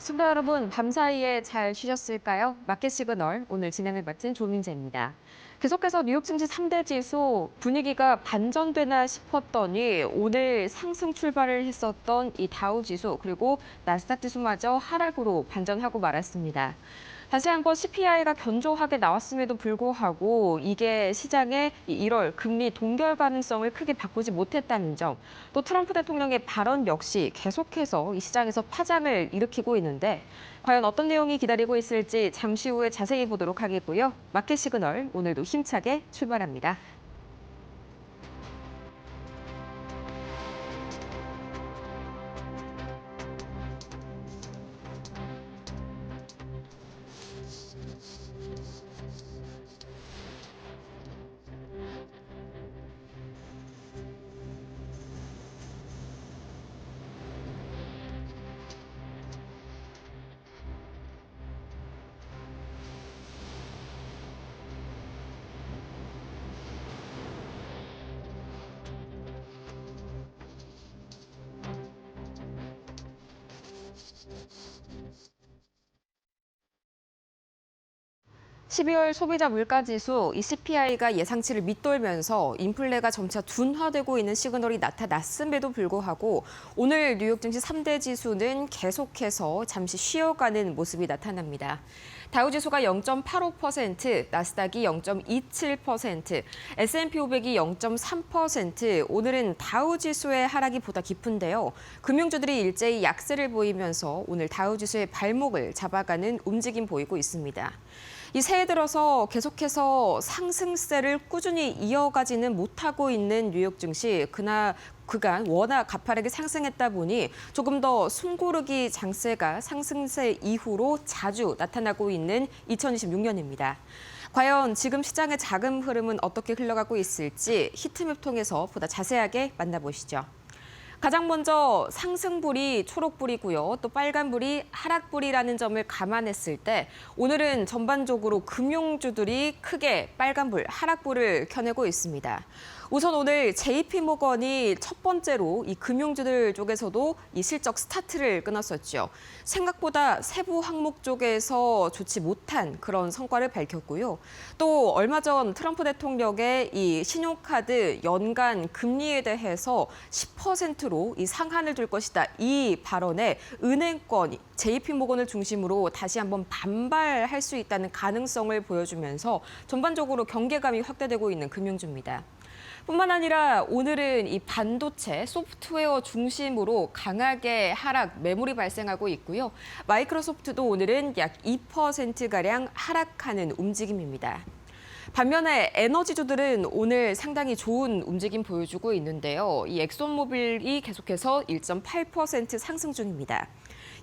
시청자 여러분, 밤사이에 잘 쉬셨을까요? 마켓 시그널 오늘 진행을 맡은 조민재입니다. 계속해서 뉴욕 증시 3대 지수 분위기가 반전되나 싶었더니 오늘 상승 출발을 했었던 이 다우 지수 그리고 나스닥 지수마저 하락으로 반전하고 말았습니다. 다시 한번 CPI가 견조하게 나왔음에도 불구하고 이게 시장의 1월 금리 동결 가능성을 크게 바꾸지 못했다는 점, 또 트럼프 대통령의 발언 역시 계속해서 이 시장에서 파장을 일으키고 있는데 과연 어떤 내용이 기다리고 있을지 잠시 후에 자세히 보도록 하겠고요. 마켓 시그널 오늘도 힘차게 출발합니다. 12월 소비자 물가지수, 이 CPI가 예상치를 밑돌면서 인플레가 점차 둔화되고 있는 시그널이 나타났음에도 불구하고 오늘 뉴욕 증시 3대 지수는 계속해서 잠시 쉬어가는 모습이 나타납니다. 다우지수가 0.85%, 나스닥이 0.27%, S&P 500이 0.3%, 오늘은 다우지수의 하락이 보다 깊은데요. 금융주들이 일제히 약세를 보이면서 오늘 다우지수의 발목을 잡아가는 움직임 보이고 있습니다. 이 새해 들어서 계속해서 상승세를 꾸준히 이어가지는 못하고 있는 뉴욕 증시, 그간 워낙 가파르게 상승했다 보니 조금 더 숨고르기 장세가 상승세 이후로 자주 나타나고 있는 2026년입니다. 과연 지금 시장의 자금 흐름은 어떻게 흘러가고 있을지 히트맵 통해서 보다 자세하게 만나보시죠. 가장 먼저 상승불이 초록불이고요. 또 빨간불이 하락불이라는 점을 감안했을 때 오늘은 전반적으로 금융주들이 크게 빨간불, 하락불을 켜내고 있습니다. 우선 오늘 JP모건이 첫 번째로 이 금융주들 쪽에서도 이 실적 스타트를 끊었었죠. 생각보다 세부 항목 쪽에서 좋지 못한 그런 성과를 밝혔고요. 또 얼마 전 트럼프 대통령의 이 신용카드 연간 금리에 대해서 10%로 이 상한을 둘 것이다. 이 발언에 은행권 JP모건을 중심으로 다시 한번 반발할 수 있다는 가능성을 보여주면서 전반적으로 경계감이 확대되고 있는 금융주입니다. 뿐만 아니라 오늘은 이 반도체, 소프트웨어 중심으로 강하게 하락, 매물이 발생하고 있고요. 마이크로소프트도 오늘은 약 2%가량 하락하는 움직임입니다. 반면에 에너지주들은 오늘 상당히 좋은 움직임 보여주고 있는데요. 이 엑손모빌이 계속해서 1.8% 상승 중입니다.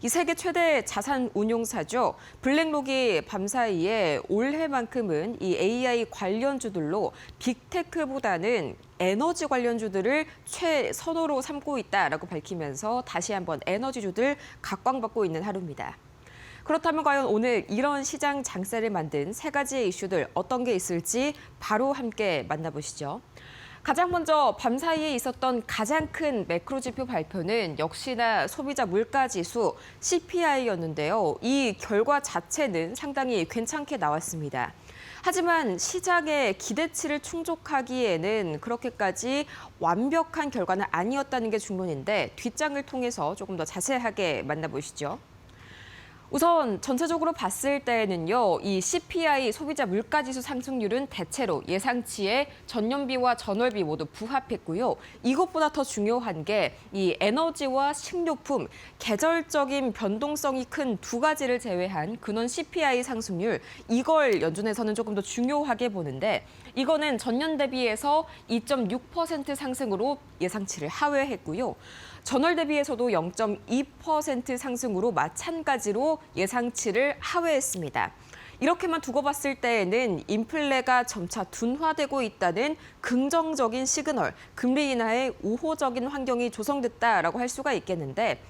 이 세계 최대 자산 운용사죠. 블랙록이 밤사이에 올해만큼은 이 AI 관련주들로 빅테크보다는 에너지 관련주들을 최선호로 삼고 있다라고 밝히면서 다시 한번 에너지주들 각광받고 있는 하루입니다. 그렇다면 과연 오늘 이런 시장 장세를 만든 세 가지의 이슈들 어떤 게 있을지 바로 함께 만나보시죠. 가장 먼저 밤사이에 있었던 가장 큰 매크로 지표 발표는 역시나 소비자 물가지수 CPI였는데요. 이 결과 자체는 상당히 괜찮게 나왔습니다. 하지만 시장의 기대치를 충족하기에는 그렇게까지 완벽한 결과는 아니었다는 게 중론인데 뒷장을 통해서 조금 더 자세하게 만나보시죠. 우선 전체적으로 봤을 때는요, 이 CPI 소비자 물가지수 상승률은 대체로 예상치에 전년비와 전월비 모두 부합했고요. 이것보다 더 중요한 게 이 에너지와 식료품, 계절적인 변동성이 큰 두 가지를 제외한 근원 CPI 상승률, 이걸 연준에서는 조금 더 중요하게 보는데 이거는 전년 대비해서 2.6% 상승으로 예상치를 하회했고요. 전월 대비해서도 0.2% 상승으로 마찬가지로 예상치를 하회했습니다. 이렇게만 두고 봤을 때에는 인플레가 점차 둔화되고 있다는 긍정적인 시그널, 금리 인하의 우호적인 환경이 조성됐다라고 할 수가 있겠는데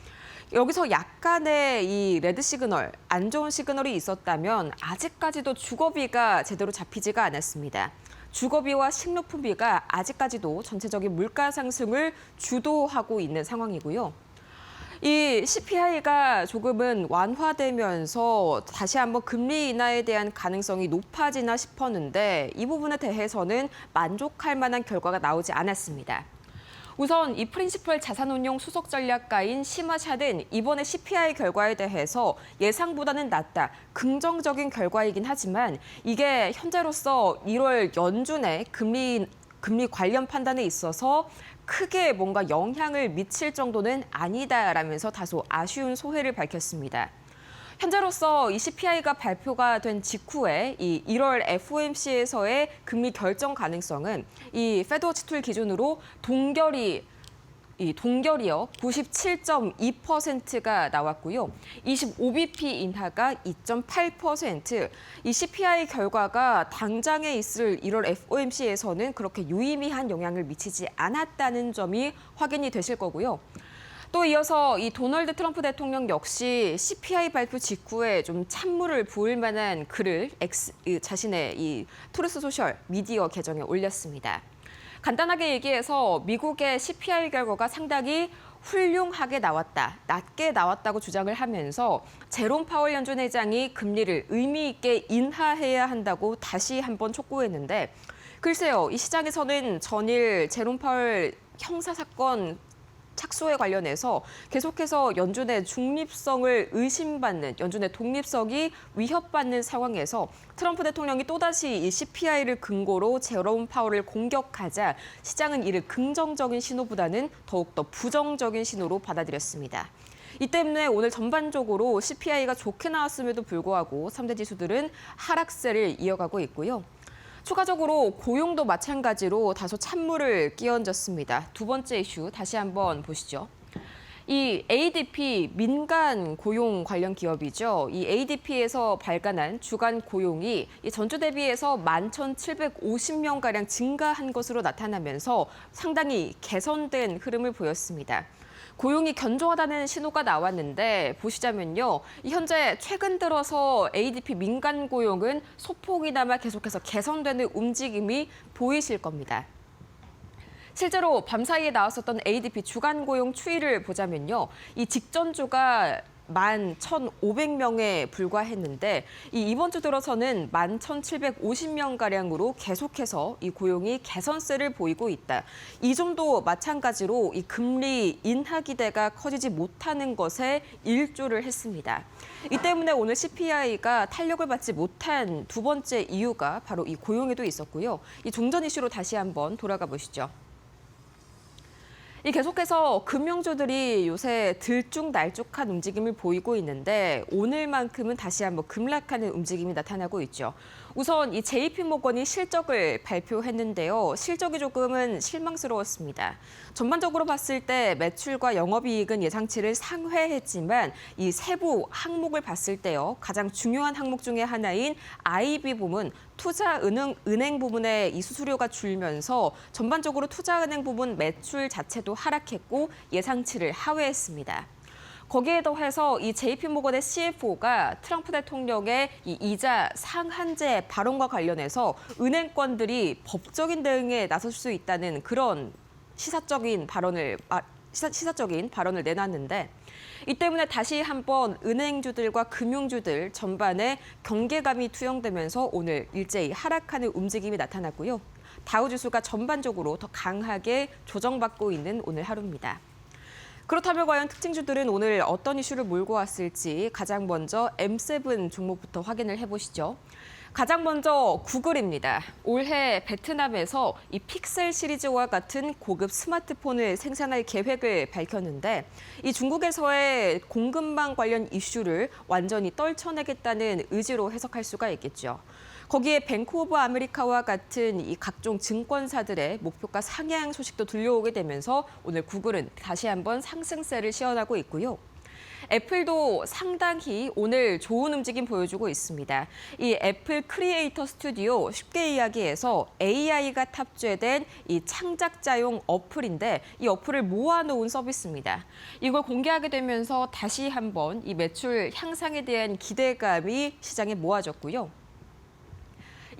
여기서 약간의 이 레드 시그널, 안 좋은 시그널이 있었다면 아직까지도 주거비가 제대로 잡히지가 않았습니다. 주거비와 식료품비가 아직까지도 전체적인 물가 상승을 주도하고 있는 상황이고요. 이 CPI가 조금은 완화되면서 다시 한번 금리 인하에 대한 가능성이 높아지나 싶었는데 이 부분에 대해서는 만족할 만한 결과가 나오지 않았습니다. 우선 이 프린시플 자산운용 수석 전략가인 시마샷은 이번에 CPI 결과에 대해서 예상보다는 낮다, 긍정적인 결과이긴 하지만 이게 현재로서 1월 연준의 금리 관련 판단에 있어서 크게 뭔가 영향을 미칠 정도는 아니다라면서 다소 아쉬운 소회를 밝혔습니다. 현재로서 이 CPI가 발표가 된 직후에 이 1월 FOMC에서의 금리 결정 가능성은 이 페드워치 툴 기준으로 동결이요 97.2%가 나왔고요. 25bp 인하가 2.8%. 이 CPI 결과가 당장에 있을 1월 FOMC에서는 그렇게 유의미한 영향을 미치지 않았다는 점이 확인이 되실 거고요. 또 이어서 이 도널드 트럼프 대통령 역시 CPI 발표 직후에 좀 찬물을 부을 만한 글을 자신의 이 트루스 소셜 미디어 계정에 올렸습니다. 간단하게 얘기해서 미국의 CPI 결과가 상당히 훌륭하게 나왔다, 낮게 나왔다고 주장을 하면서 제롬 파월 연준 회장이 금리를 의미 있게 인하해야 한다고 다시 한번 촉구했는데 글쎄요, 이 시장에서는 전일 제롬 파월 형사 사건 착수에 관련해서 계속해서 연준의 중립성을 의심받는, 연준의 독립성이 위협받는 상황에서 트럼프 대통령이 또다시 이 CPI를 근거로 제롬 파월을 공격하자 시장은 이를 긍정적인 신호보다는 더욱더 부정적인 신호로 받아들였습니다. 이 때문에 오늘 전반적으로 CPI가 좋게 나왔음에도 불구하고 3대 지수들은 하락세를 이어가고 있고요. 추가적으로 고용도 마찬가지로 다소 찬물을 끼얹었습니다. 두 번째 이슈 다시 한번 보시죠. 이 ADP 민간 고용 관련 기업이죠. 이 ADP에서 발간한 주간 고용이 전주 대비해서 11,750명가량 증가한 것으로 나타나면서 상당히 개선된 흐름을 보였습니다. 고용이 견조하다는 신호가 나왔는데 보시자면요. 현재 최근 들어서 ADP 민간 고용은 소폭이나마 계속해서 개선되는 움직임이 보이실 겁니다. 실제로 밤사이에 나왔었던 ADP 주간 고용 추이를 보자면요. 이 직전주가 11,500명에 불과했는데 이번 주 들어서는 11,750명가량으로 계속해서 이 고용이 개선세를 보이고 있다. 이 점도 마찬가지로 이 금리 인하 기대가 커지지 못하는 것에 일조를 했습니다. 이 때문에 오늘 CPI가 탄력을 받지 못한 두 번째 이유가 바로 이 고용에도 있었고요. 이 종전 이슈로 다시 한번 돌아가 보시죠. 계속해서 금융주들이 요새 들쭉날쭉한 움직임을 보이고 있는데 오늘만큼은 다시 한번 급락하는 움직임이 나타나고 있죠. 우선 이 JP모건이 실적을 발표했는데요. 실적이 조금은 실망스러웠습니다. 전반적으로 봤을 때 매출과 영업이익은 예상치를 상회했지만 이 세부 항목을 봤을 때요. 가장 중요한 항목 중에 하나인 IB 부문, 투자은행 부문의 이 수수료가 줄면서 전반적으로 투자은행 부문 매출 자체도 하락했고 예상치를 하회했습니다. 거기에 더해서 이 JP모건의 CFO가 트럼프 대통령의 이 이자 상한제 발언과 관련해서 은행권들이 법적인 대응에 나설 수 있다는 그런 시사적인 발언을 내놨는데 이 때문에 다시 한번 은행주들과 금융주들 전반에 경계감이 투영되면서 오늘 일제히 하락하는 움직임이 나타났고요. 다우지수가 전반적으로 더 강하게 조정받고 있는 오늘 하루입니다. 그렇다면 과연 특징주들은 오늘 어떤 이슈를 몰고 왔을지 가장 먼저 M7 종목부터 확인을 해보시죠. 가장 먼저 구글입니다. 올해 베트남에서 이 픽셀 시리즈와 같은 고급 스마트폰을 생산할 계획을 밝혔는데 이 중국에서의 공급망 관련 이슈를 완전히 떨쳐내겠다는 의지로 해석할 수가 있겠죠. 거기에 뱅크 오브 아메리카와 같은 이 각종 증권사들의 목표가 상향 소식도 들려오게 되면서 오늘 구글은 다시 한번 상승세를 시현하고 있고요. 애플도 상당히 오늘 좋은 움직임 보여주고 있습니다. 이 애플 크리에이터 스튜디오 쉽게 이야기해서 AI가 탑재된 이 창작자용 어플인데 이 어플을 모아놓은 서비스입니다. 이걸 공개하게 되면서 다시 한번 이 매출 향상에 대한 기대감이 시장에 모아졌고요.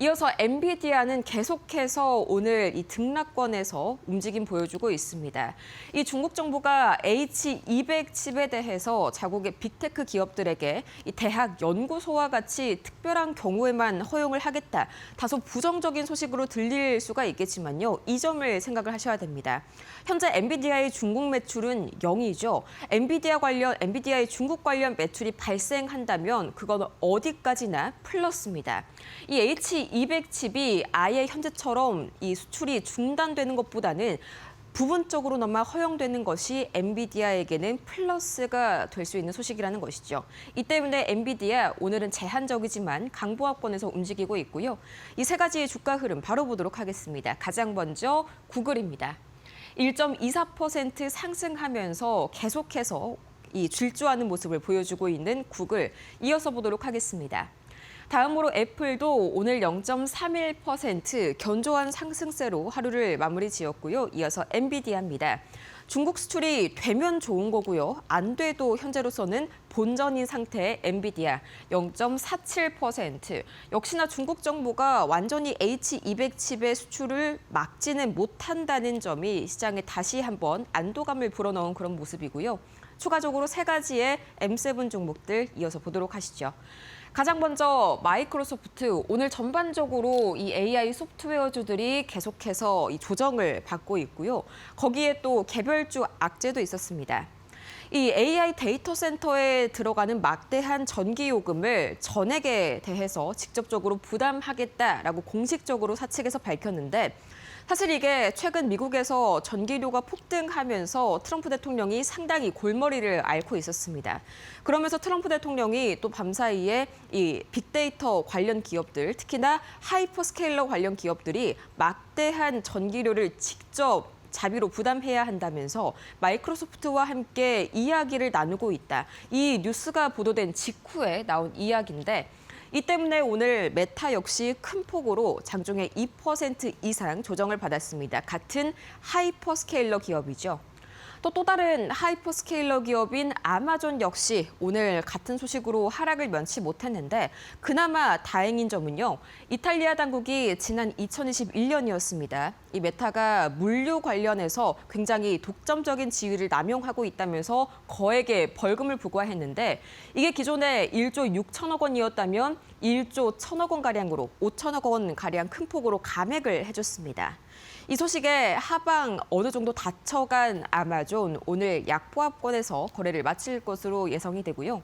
이어서 엔비디아는 계속해서 오늘 이 등락권에서 움직임 보여주고 있습니다. 이 중국 정부가 H200 칩에 대해서 자국의 빅테크 기업들에게 이 대학 연구소와 같이 특별한 경우에만 허용을 하겠다. 다소 부정적인 소식으로 들릴 수가 있겠지만요. 이 점을 생각을 하셔야 됩니다. 현재 엔비디아의 중국 매출은 0이죠. 엔비디아의 중국 관련 매출이 발생한다면 그건 어디까지나 플러스입니다. 이 H200 칩이 아예 현재처럼 이 수출이 중단되는 것보다는 부분적으로나마 허용되는 것이 엔비디아에게는 플러스가 될 수 있는 소식이라는 것이죠. 이 때문에 엔비디아 오늘은 제한적이지만 강보합권에서 움직이고 있고요. 이 세 가지의 주가 흐름 바로 보도록 하겠습니다. 가장 먼저 구글입니다. 1.24% 상승하면서 계속해서 이 질주하는 모습을 보여주고 있는 구글, 이어서 보도록 하겠습니다. 다음으로 애플도 오늘 0.31% 견조한 상승세로 하루를 마무리 지었고요. 이어서 엔비디아입니다. 중국 수출이 되면 좋은 거고요. 안 돼도 현재로서는 본전인 상태의 엔비디아 0.47%. 역시나 중국 정부가 완전히 H200 칩의 수출을 막지는 못한다는 점이 시장에 다시 한번 안도감을 불어넣은 그런 모습이고요. 추가적으로 세 가지의 M7 종목들 이어서 보도록 하시죠. 가장 먼저 마이크로소프트, 오늘 전반적으로 이 AI 소프트웨어주들이 계속해서 이 조정을 받고 있고요. 거기에 또 개별주 악재도 있었습니다. 이 AI 데이터 센터에 들어가는 막대한 전기 요금을 전액에 대해서 직접적으로 부담하겠다라고 공식적으로 사측에서 밝혔는데, 사실 이게 최근 미국에서 전기료가 폭등하면서 트럼프 대통령이 상당히 골머리를 앓고 있었습니다. 그러면서 트럼프 대통령이 또 밤사이에 이 빅데이터 관련 기업들, 특히나 하이퍼스케일러 관련 기업들이 막대한 전기료를 직접 자비로 부담해야 한다면서 마이크로소프트와 함께 이야기를 나누고 있다. 이 뉴스가 보도된 직후에 나온 이야기인데, 이 때문에 오늘 메타 역시 큰 폭으로 장중에 2% 이상 조정을 받았습니다. 같은 하이퍼스케일러 기업이죠. 또 다른 하이퍼스케일러 기업인 아마존 역시 오늘 같은 소식으로 하락을 면치 못했는데, 그나마 다행인 점은요. 이탈리아 당국이 지난 2021년이었습니다. 이 메타가 물류 관련해서 굉장히 독점적인 지위를 남용하고 있다면서 거액의 벌금을 부과했는데, 이게 기존에 1조 6천억 원이었다면 1조 1천억 원가량으로 5천억 원가량 큰 폭으로 감액을 해줬습니다. 이 소식에 하방 어느 정도 다쳐간 아마존, 오늘 약보합권에서 거래를 마칠 것으로 예상이 되고요.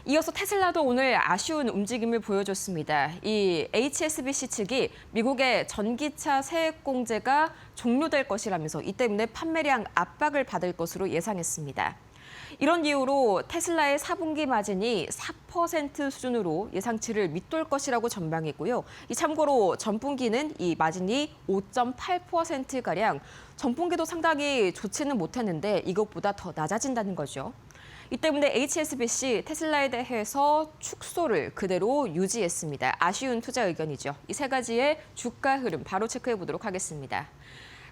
이어서 테슬라도 오늘 아쉬운 움직임을 보여줬습니다. 이 HSBC 측이 미국의 전기차 세액 공제가 종료될 것이라면서 이 때문에 판매량 압박을 받을 것으로 예상했습니다. 이런 이유로 테슬라의 4분기 마진이 4% 수준으로 예상치를 밑돌 것이라고 전망했고요. 참고로 전분기는 이 마진이 5.8%가량, 전분기도 상당히 좋지는 못했는데 이것보다 더 낮아진다는 거죠. 이 때문에 HSBC, 테슬라에 대해서 축소를 그대로 유지했습니다. 아쉬운 투자 의견이죠. 이 세 가지의 주가 흐름 바로 체크해 보도록 하겠습니다.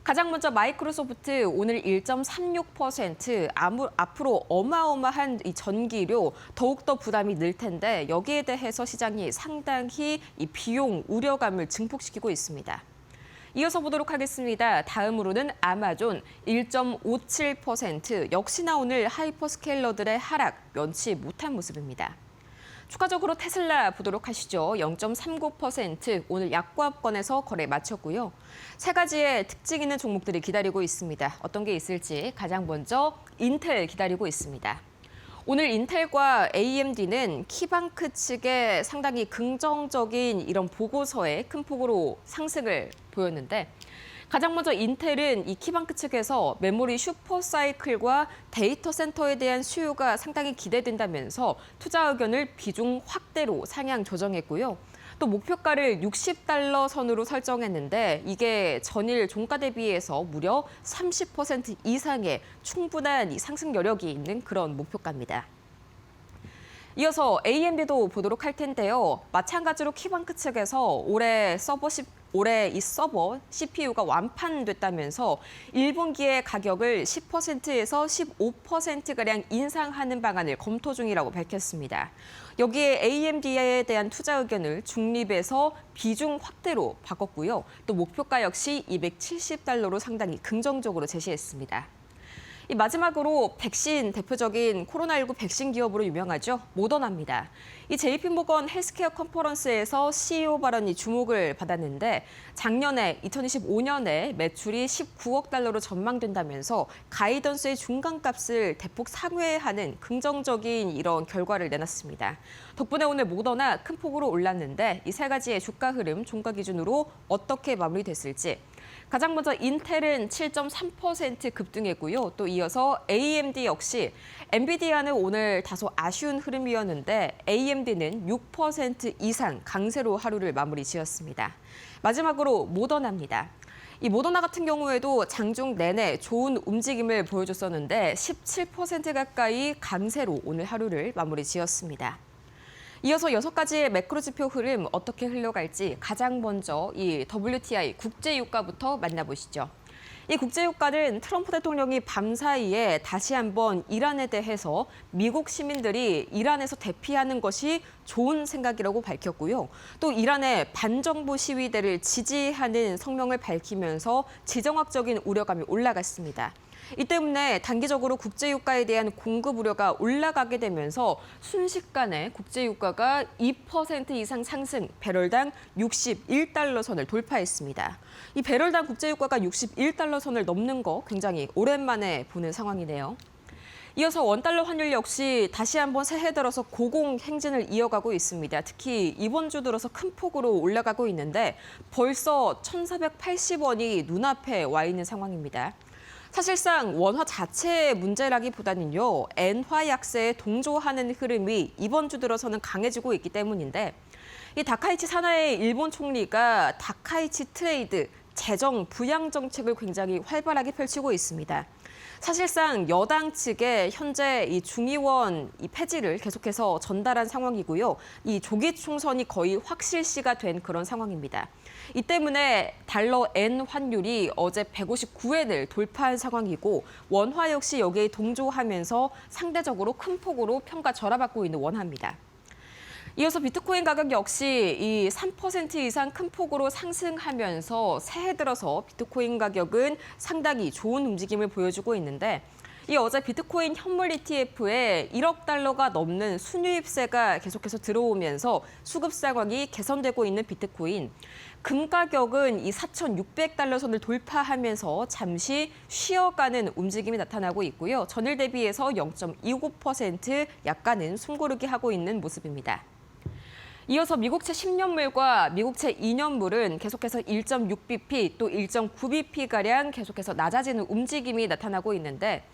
가장 먼저 마이크로소프트 오늘 1.36%, 앞으로 어마어마한 이 전기료 더욱더 부담이 늘 텐데, 여기에 대해서 시장이 상당히 이 비용 우려감을 증폭시키고 있습니다. 이어서 보도록 하겠습니다. 다음으로는 아마존 1.57%, 역시나 오늘 하이퍼스케일러들의 하락 면치 못한 모습입니다. 추가적으로 테슬라 보도록 하시죠. 0.39%, 오늘 약보합권에서 거래 마쳤고요. 세 가지의 특징 있는 종목들이 기다리고 있습니다. 어떤 게 있을지 가장 먼저 인텔 기다리고 있습니다. 오늘 인텔과 AMD는 키방크 측의 상당히 긍정적인 이런 보고서에 큰 폭으로 상승을 보였는데, 가장 먼저 인텔은 이 키방크 측에서 메모리 슈퍼사이클과 데이터 센터에 대한 수요가 상당히 기대된다면서 투자 의견을 비중 확대로 상향 조정했고요. 또 목표가를 $60 선으로 설정했는데, 이게 전일 종가 대비해서 무려 30% 이상의 충분한 이 상승 여력이 있는 그런 목표가입니다. 이어서 AMD도 보도록 할 텐데요. 마찬가지로 키방크 측에서 올해 서버 올해 이 서버 CPU가 완판됐다면서 1분기의 가격을 10%에서 15%가량 인상하는 방안을 검토 중이라고 밝혔습니다. 여기에 AMD에 대한 투자 의견을 중립에서 비중 확대로 바꿨고요. 또 목표가 역시 $270로 상당히 긍정적으로 제시했습니다. 이 마지막으로 백신 대표적인 코로나19 백신 기업으로 유명하죠. 모더나입니다. 이 JP모건 헬스케어 컨퍼런스에서 CEO 발언이 주목을 받았는데 작년에 2025년에 매출이 $19억 전망된다면서 가이던스의 중간값을 대폭 상회하는 긍정적인 이런 결과를 내놨습니다. 덕분에 오늘 모더나 큰 폭으로 올랐는데 이 세 가지의 주가 흐름 종가 기준으로 어떻게 마무리됐을지 가장 먼저 인텔은 7.3% 급등했고요. 또 이어서 AMD 역시 엔비디아는 오늘 다소 아쉬운 흐름이었는데 AMD는 6% 이상 강세로 하루를 마무리 지었습니다. 마지막으로 모더나입니다. 이 모더나 같은 경우에도 장중 내내 좋은 움직임을 보여줬었는데 17% 가까이 강세로 오늘 하루를 마무리 지었습니다. 이어서 6가지의 매크로 지표 흐름 어떻게 흘러갈지 가장 먼저 이 WTI 국제유가부터 만나보시죠. 이 국제유가는 트럼프 대통령이 밤사이에 다시 한번 이란에 대해서 미국 시민들이 이란에서 대피하는 것이 좋은 생각이라고 밝혔고요. 또 이란의 반정부 시위대를 지지하는 성명을 밝히면서 지정학적인 우려감이 올라갔습니다. 이 때문에 단기적으로 국제유가에 대한 공급 우려가 올라가게 되면서 순식간에 국제유가가 2% 이상 상승, 배럴당 $61 선을 돌파했습니다. 이 배럴당 국제유가가 $61 선을 넘는 거 굉장히 오랜만에 보는 상황이네요. 이어서 원달러 환율 역시 다시 한번 새해 들어서 고공행진을 이어가고 있습니다. 특히 이번 주 들어서 큰 폭으로 올라가고 있는데 벌써 1,480원이 눈앞에 와 있는 상황입니다. 사실상 원화 자체의 문제라기보다는요, 엔화 약세에 동조하는 흐름이 이번 주 들어서는 강해지고 있기 때문인데 이 다카이치 사나의 일본 총리가 다카이치 트레이드 재정 부양 정책을 굉장히 활발하게 펼치고 있습니다. 사실상 여당 측에 현재 이 중의원 폐지를 계속해서 전달한 상황이고요. 이 조기 총선이 거의 확실시가 된 그런 상황입니다. 이 때문에 달러 엔 환율이 어제 159엔을 돌파한 상황이고 원화 역시 여기에 동조하면서 상대적으로 큰 폭으로 평가 절하받고 있는 원화입니다. 이어서 비트코인 가격 역시 이 3% 이상 큰 폭으로 상승하면서 새해 들어서 비트코인 가격은 상당히 좋은 움직임을 보여주고 있는데 이 어제 비트코인 현물 ETF에 $1억 넘는 순유입세가 계속해서 들어오면서 수급 상황이 개선되고 있는 비트코인. 금 가격은 이 $4,600 선을 돌파하면서 잠시 쉬어가는 움직임이 나타나고 있고요. 전일 대비해서 0.29% 약간은 숨고르기 하고 있는 모습입니다. 이어서 미국채 10년물과 미국채 2년물은 계속해서 1.6bp 또 1.9bp가량 계속해서 낮아지는 움직임이 나타나고 있는데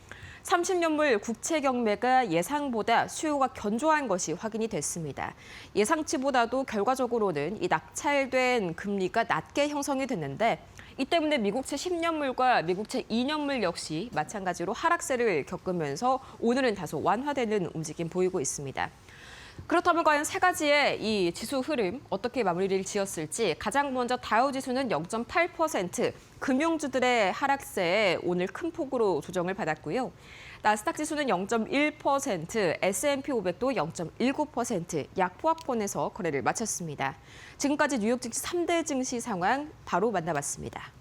30년물 국채 경매가 예상보다 수요가 견조한 것이 확인이 됐습니다. 예상치보다도 결과적으로는 이 낙찰된 금리가 낮게 형성이 됐는데 이 때문에 미국채 10년물과 미국채 2년물 역시 마찬가지로 하락세를 겪으면서 오늘은 다소 완화되는 움직임 보이고 있습니다. 그렇다면 과연 세 가지의 이 지수 흐름 어떻게 마무리를 지었을지 가장 먼저 다우지수는 0.8% 금융주들의 하락세에 오늘 큰 폭으로 조정을 받았고요. 나스닥 지수는 0.1%, S&P 500도 0.19% 약보합권에서 거래를 마쳤습니다. 지금까지 뉴욕 증시 3대 증시 상황 바로 만나봤습니다.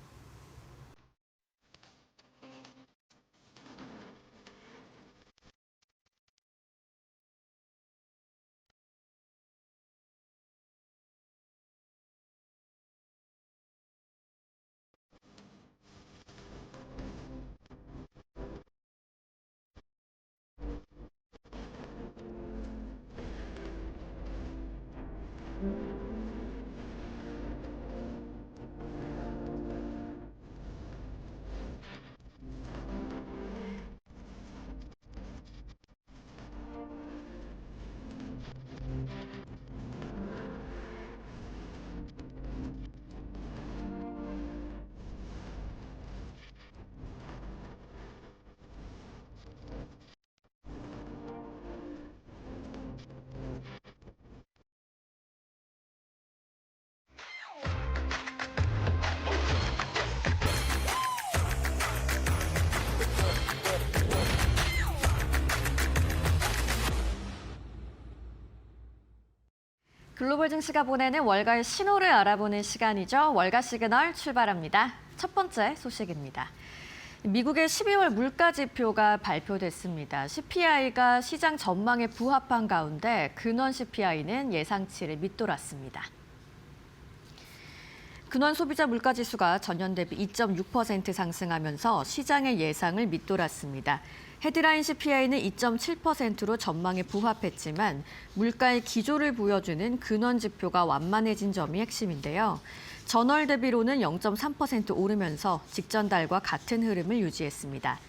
글로벌 증시가 보내는 월가의 신호를 알아보는 시간이죠. 월가 시그널 출발합니다. 첫 번째 소식입니다. 미국의 12월 물가 지표가 발표됐습니다. CPI가 시장 전망에 부합한 가운데 근원 CPI는 예상치를 밑돌았습니다. 근원 소비자 물가 지수가 전년 대비 2.6% 상승하면서 시장의 예상을 밑돌았습니다. 헤드라인 CPI는 2.7%로 전망에 부합했지만 물가의 기조를 보여주는 근원 지표가 완만해진 점이 핵심인데요. 전월 대비로는 0.3% 오르면서 직전 달과 같은 흐름을 유지했습니다.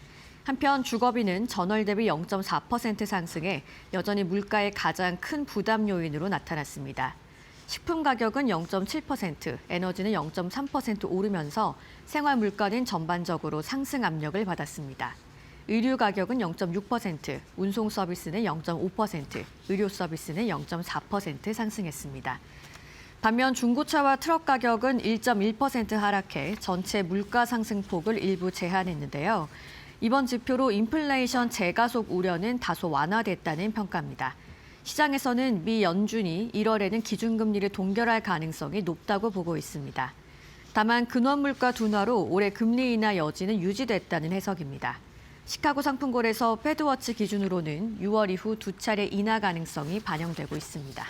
한편 주거비는 전월 대비 0.4% 상승해 여전히 물가의 가장 큰 부담 요인으로 나타났습니다. 식품 가격은 0.7%, 에너지는 0.3% 오르면서 생활 물가는 전반적으로 상승 압력을 받았습니다. 의류 가격은 0.6%, 운송 서비스는 0.5%, 의료 서비스는 0.4% 상승했습니다. 반면 중고차와 트럭 가격은 1.1% 하락해 전체 물가 상승폭을 일부 제한했는데요. 이번 지표로 인플레이션 재가속 우려는 다소 완화됐다는 평가입니다. 시장에서는 미 연준이 1월에는 기준금리를 동결할 가능성이 높다고 보고 있습니다. 다만 근원 물가 둔화로 올해 금리 인하 여지는 유지됐다는 해석입니다. 시카고 상품골에서 패드워치 기준으로는 6월 이후 두 차례 인하 가능성이 반영되고 있습니다.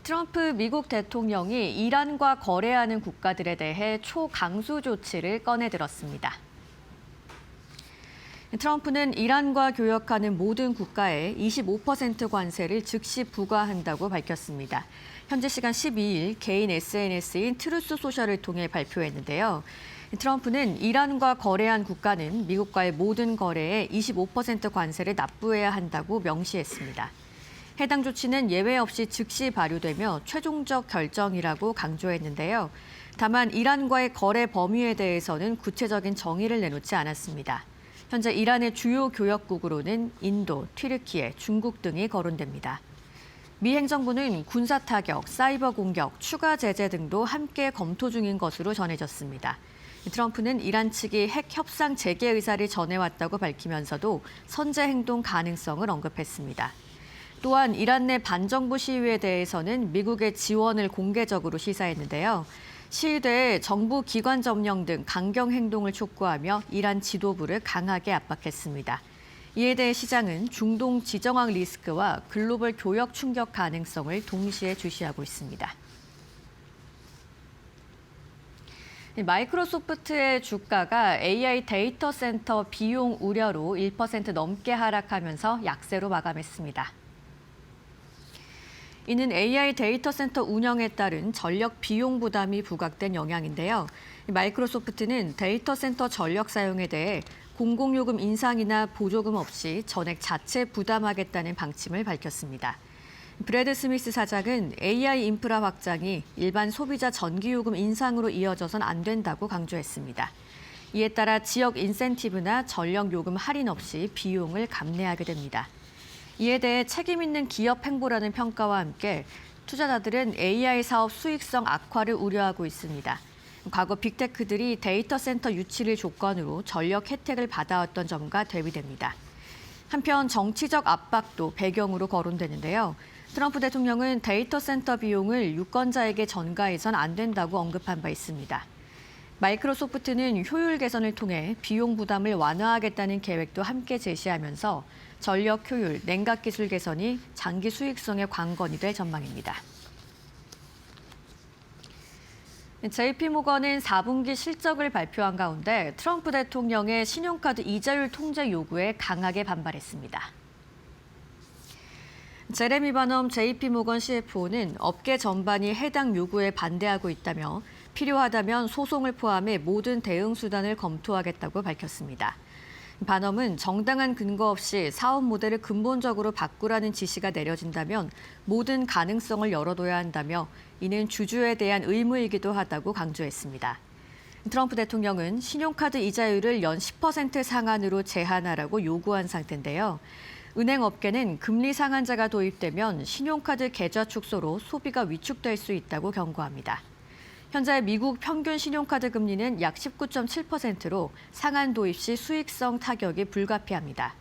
트럼프 미국 대통령이 이란과 거래하는 국가들에 대해 초강수 조치를 꺼내들었습니다. 트럼프는 이란과 교역하는 모든 국가에 25% 관세를 즉시 부과한다고 밝혔습니다. 현지 시간 12일 개인 SNS인 트루스 소셜을 통해 발표했는데요. 트럼프는 이란과 거래한 국가는 미국과의 모든 거래에 25% 관세를 납부해야 한다고 명시했습니다. 해당 조치는 예외 없이 즉시 발효되며 최종적 결정이라고 강조했는데요. 다만 이란과의 거래 범위에 대해서는 구체적인 정의를 내놓지 않았습니다. 현재 이란의 주요 교역국으로는 인도, 튀르키예, 중국 등이 거론됩니다. 미 행정부는 군사 타격, 사이버 공격, 추가 제재 등도 함께 검토 중인 것으로 전해졌습니다. 트럼프는 이란 측이 핵 협상 재개 의사를 전해왔다고 밝히면서도 선제 행동 가능성을 언급했습니다. 또한 이란 내 반정부 시위에 대해서는 미국의 지원을 공개적으로 시사했는데요. 시위대에 정부 기관 점령 등 강경 행동을 촉구하며 이란 지도부를 강하게 압박했습니다. 이에 대해 시장은 중동 지정학 리스크와 글로벌 교역 충격 가능성을 동시에 주시하고 있습니다. 마이크로소프트의 주가가 AI 데이터 센터 비용 우려로 1% 넘게 하락하면서 약세로 마감했습니다. 이는 AI 데이터 센터 운영에 따른 전력 비용 부담이 부각된 영향인데요. 마이크로소프트는 데이터 센터 전력 사용에 대해 공공요금 인상이나 보조금 없이 전액 자체 부담하겠다는 방침을 밝혔습니다. 브래드 스미스 사장은 AI 인프라 확장이 일반 소비자 전기요금 인상으로 이어져선 안 된다고 강조했습니다. 이에 따라 지역 인센티브나 전력요금 할인 없이 비용을 감내하게 됩니다. 이에 대해 책임 있는 기업 행보라는 평가와 함께 투자자들은 AI 사업 수익성 악화를 우려하고 있습니다. 과거 빅테크들이 데이터 센터 유치를 조건으로 전력 혜택을 받아왔던 점과 대비됩니다. 한편 정치적 압박도 배경으로 거론되는데요. 트럼프 대통령은 데이터 센터 비용을 유권자에게 전가해선 안 된다고 언급한 바 있습니다. 마이크로소프트는 효율 개선을 통해 비용 부담을 완화하겠다는 계획도 함께 제시하면서 전력 효율, 냉각 기술 개선이 장기 수익성의 관건이 될 전망입니다. JP모건은 4분기 실적을 발표한 가운데 트럼프 대통령의 신용카드 이자율 통제 요구에 강하게 반발했습니다. 제레미 바넘 JP모건 CFO는 업계 전반이 해당 요구에 반대하고 있다며 필요하다면 소송을 포함해 모든 대응 수단을 검토하겠다고 밝혔습니다. 바넘은 정당한 근거 없이 사업 모델을 근본적으로 바꾸라는 지시가 내려진다면 모든 가능성을 열어둬야 한다며 이는 주주에 대한 의무이기도 하다고 강조했습니다. 트럼프 대통령은 신용카드 이자율을 연 10% 상한으로 제한하라고 요구한 상태인데요. 은행업계는 금리 상한제가 도입되면 신용카드 계좌 축소로 소비가 위축될 수 있다고 경고합니다. 현재 미국 평균 신용카드 금리는 약 19.7%로 상한 도입 시 수익성 타격이 불가피합니다.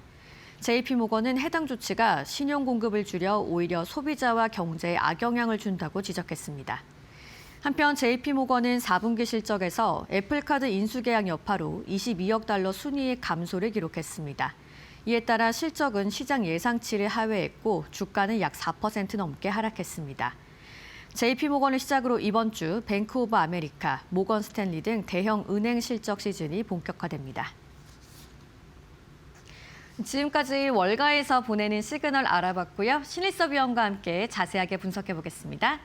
JP모건은 해당 조치가 신용 공급을 줄여 오히려 소비자와 경제에 악영향을 준다고 지적했습니다. 한편 JP모건은 4분기 실적에서 애플카드 인수계약 여파로 22억 달러 순이익 감소를 기록했습니다. 이에 따라 실적은 시장 예상치를 하회했고 주가는 약 4% 넘게 하락했습니다. JP모건을 시작으로 이번 주 뱅크 오브 아메리카, 모건 스탠리 등 대형 은행 실적 시즌이 본격화됩니다. 지금까지 월가에서 보내는 시그널 알아봤고요. 신일섭 위원과 함께 자세하게 분석해 보겠습니다.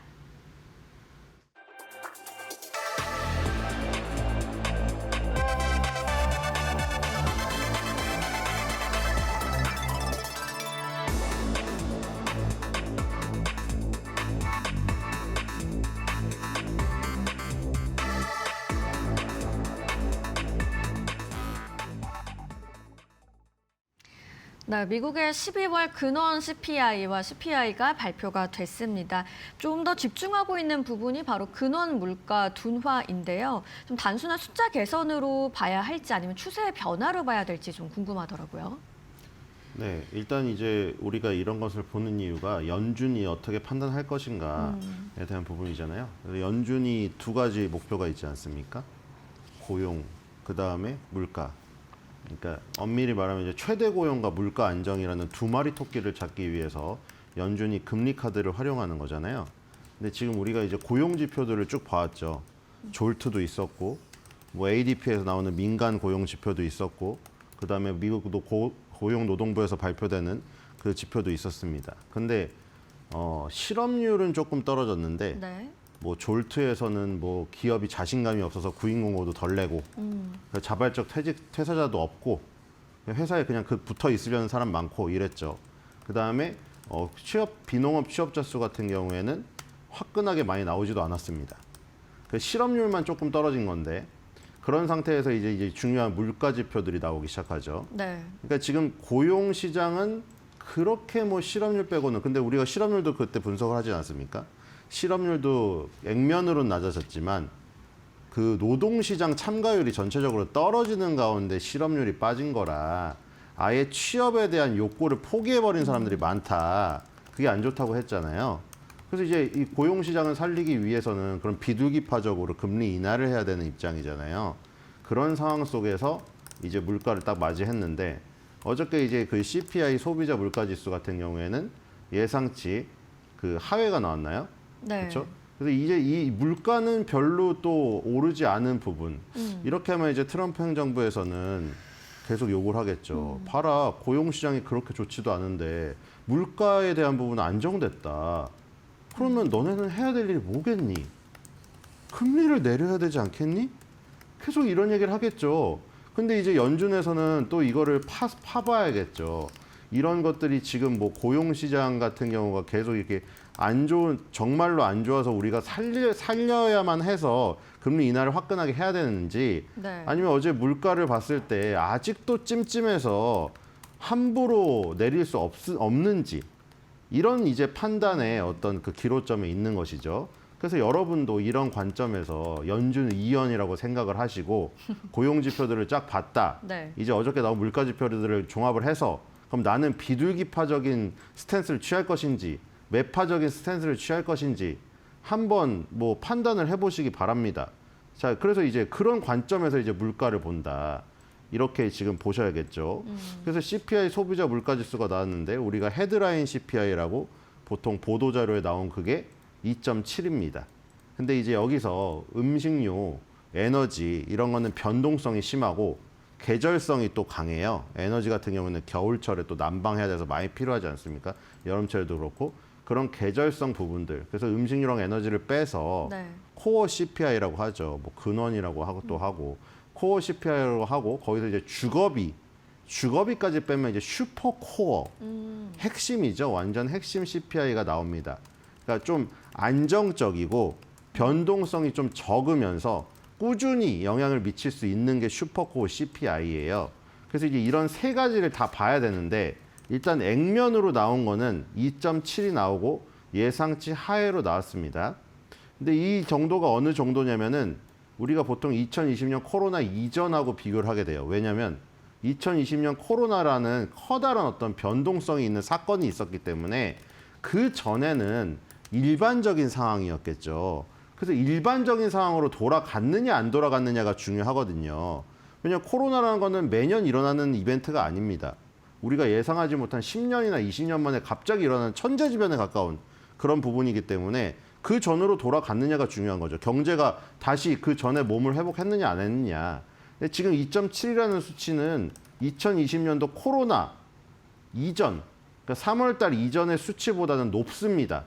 네, 미국의 12월 근원 CPI와 CPI가 발표가 됐습니다. 좀 더 집중하고 있는 부분이 바로 근원 물가 둔화인데요. 좀 단순한 숫자 개선으로 봐야 할지 아니면 추세 변화로 봐야 될지 좀 궁금하더라고요. 네, 일단 이제 우리가 이런 것을 보는 이유가 연준이 어떻게 판단할 것인가에 대한 부분이잖아요. 그래서 연준이 두 가지 목표가 있지 않습니까? 고용, 그 다음에 물가. 그러니까 엄밀히 말하면 이제 최대 고용과 물가 안정이라는 두 마리 토끼를 잡기 위해서 연준이 금리 카드를 활용하는 거잖아요. 근데 지금 우리가 이제 고용 지표들을 쭉 봐왔죠. 졸트도 있었고, 뭐 ADP에서 나오는 민간 고용 지표도 있었고, 그 다음에 미국도 고용노동부에서 발표되는 그 지표도 있었습니다. 근데 실업률은 조금 떨어졌는데, 네. 뭐 졸트에서는 뭐 기업이 자신감이 없어서 구인 공고도 덜 내고 자발적 퇴사자도 없고 회사에 그냥 붙어 있으려는 사람 많고 이랬죠. 그 다음에 비농업 취업자 수 같은 경우에는 화끈하게 많이 나오지도 않았습니다. 그 실업률만 조금 떨어진 건데 그런 상태에서 이제 중요한 물가 지표들이 나오기 시작하죠. 네. 그러니까 지금 고용 시장은 그렇게 뭐 실업률 빼고는 근데 우리가 실업률도 그때 분석을 하지 않습니까? 실업률도 액면으로는 낮아졌지만 그 노동시장 참가율이 전체적으로 떨어지는 가운데 실업률이 빠진 거라 아예 취업에 대한 욕구를 포기해버린 사람들이 많다. 그게 안 좋다고 했잖아요. 그래서 이제 이 고용시장을 살리기 위해서는 그런 비둘기파적으로 금리 인하를 해야 되는 입장이잖아요. 그런 상황 속에서 이제 물가를 딱 맞이했는데 어저께 이제 그 CPI 소비자 물가지수 같은 경우에는 예상치 그 하회가 나왔나요? 네. 그렇죠? 그래서 이제 이 물가는 별로 또 오르지 않은 부분. 이렇게 하면 이제 트럼프 행정부에서는 계속 욕을 하겠죠. 봐라, 고용 시장이 그렇게 좋지도 않은데 물가에 대한 부분은 안정됐다. 그러면 너네는 해야 될 일이 뭐겠니? 금리를 내려야 되지 않겠니? 계속 이런 얘기를 하겠죠. 근데 이제 연준에서는 또 이거를 파봐야겠죠. 이런 것들이 지금 뭐 고용 시장 같은 경우가 계속 이렇게 정말로 안 좋아서 우리가 살려야만 해서 금리 인하를 화끈하게 해야 되는지 네. 아니면 어제 물가를 봤을 때 아직도 찜찜해서 함부로 내릴 수 없는지 이런 이제 판단의 어떤 그 기로점에 있는 것이죠. 그래서 여러분도 이런 관점에서 연준 이연이라고 생각을 하시고 고용 지표들을 쫙 봤다. 네. 이제 어저께 나온 물가 지표들을 종합을 해서 그럼 나는 비둘기파적인 스탠스를 취할 것인지 매파적인 스탠스를 취할 것인지 한번 뭐 판단을 해보시기 바랍니다. 자, 그래서 이제 그런 관점에서 이제 물가를 본다. 이렇게 지금 보셔야겠죠. 그래서 CPI 소비자 물가지수가 나왔는데 우리가 헤드라인 CPI라고 보통 보도자료에 나온 그게 2.7입니다. 근데 이제 여기서 음식료, 에너지 이런 거는 변동성이 심하고 계절성이 또 강해요. 에너지 같은 경우는 겨울철에 또 난방해야 돼서 많이 필요하지 않습니까? 여름철에도 그렇고 그런 계절성 부분들. 그래서 음식료랑 에너지를 빼서 네. 코어 CPI라고 하죠. 뭐 근원이라고 하고 또 하고 코어 CPI라고 하고 거기서 이제 주거비까지 빼면 이제 슈퍼 코어 핵심이죠. 완전 핵심 CPI가 나옵니다. 그러니까 좀 안정적이고 변동성이 좀 적으면서 꾸준히 영향을 미칠 수 있는 게 슈퍼코어 CPI예요. 그래서 이제 이런 세 가지를 다 봐야 되는데 일단 액면으로 나온 거는 2.7이 나오고 예상치 하회로 나왔습니다. 근데 이 정도가 어느 정도냐면은 우리가 보통 2020년 코로나 이전하고 비교를 하게 돼요. 왜냐하면 2020년 코로나라는 커다란 어떤 변동성이 있는 사건이 있었기 때문에 그 전에는 일반적인 상황이었겠죠. 그래서 일반적인 상황으로 돌아갔느냐 안 돌아갔느냐가 중요하거든요. 왜냐하면 코로나라는 거는 매년 일어나는 이벤트가 아닙니다. 우리가 예상하지 못한 10년이나 20년 만에 갑자기 일어나는 천재지변에 가까운 그런 부분이기 때문에 그 전으로 돌아갔느냐가 중요한 거죠. 경제가 다시 그 전에 몸을 회복했느냐 안 했느냐. 근데 지금 2.7이라는 수치는 2020년도 코로나 이전, 그러니까 3월 달 이전의 수치보다는 높습니다.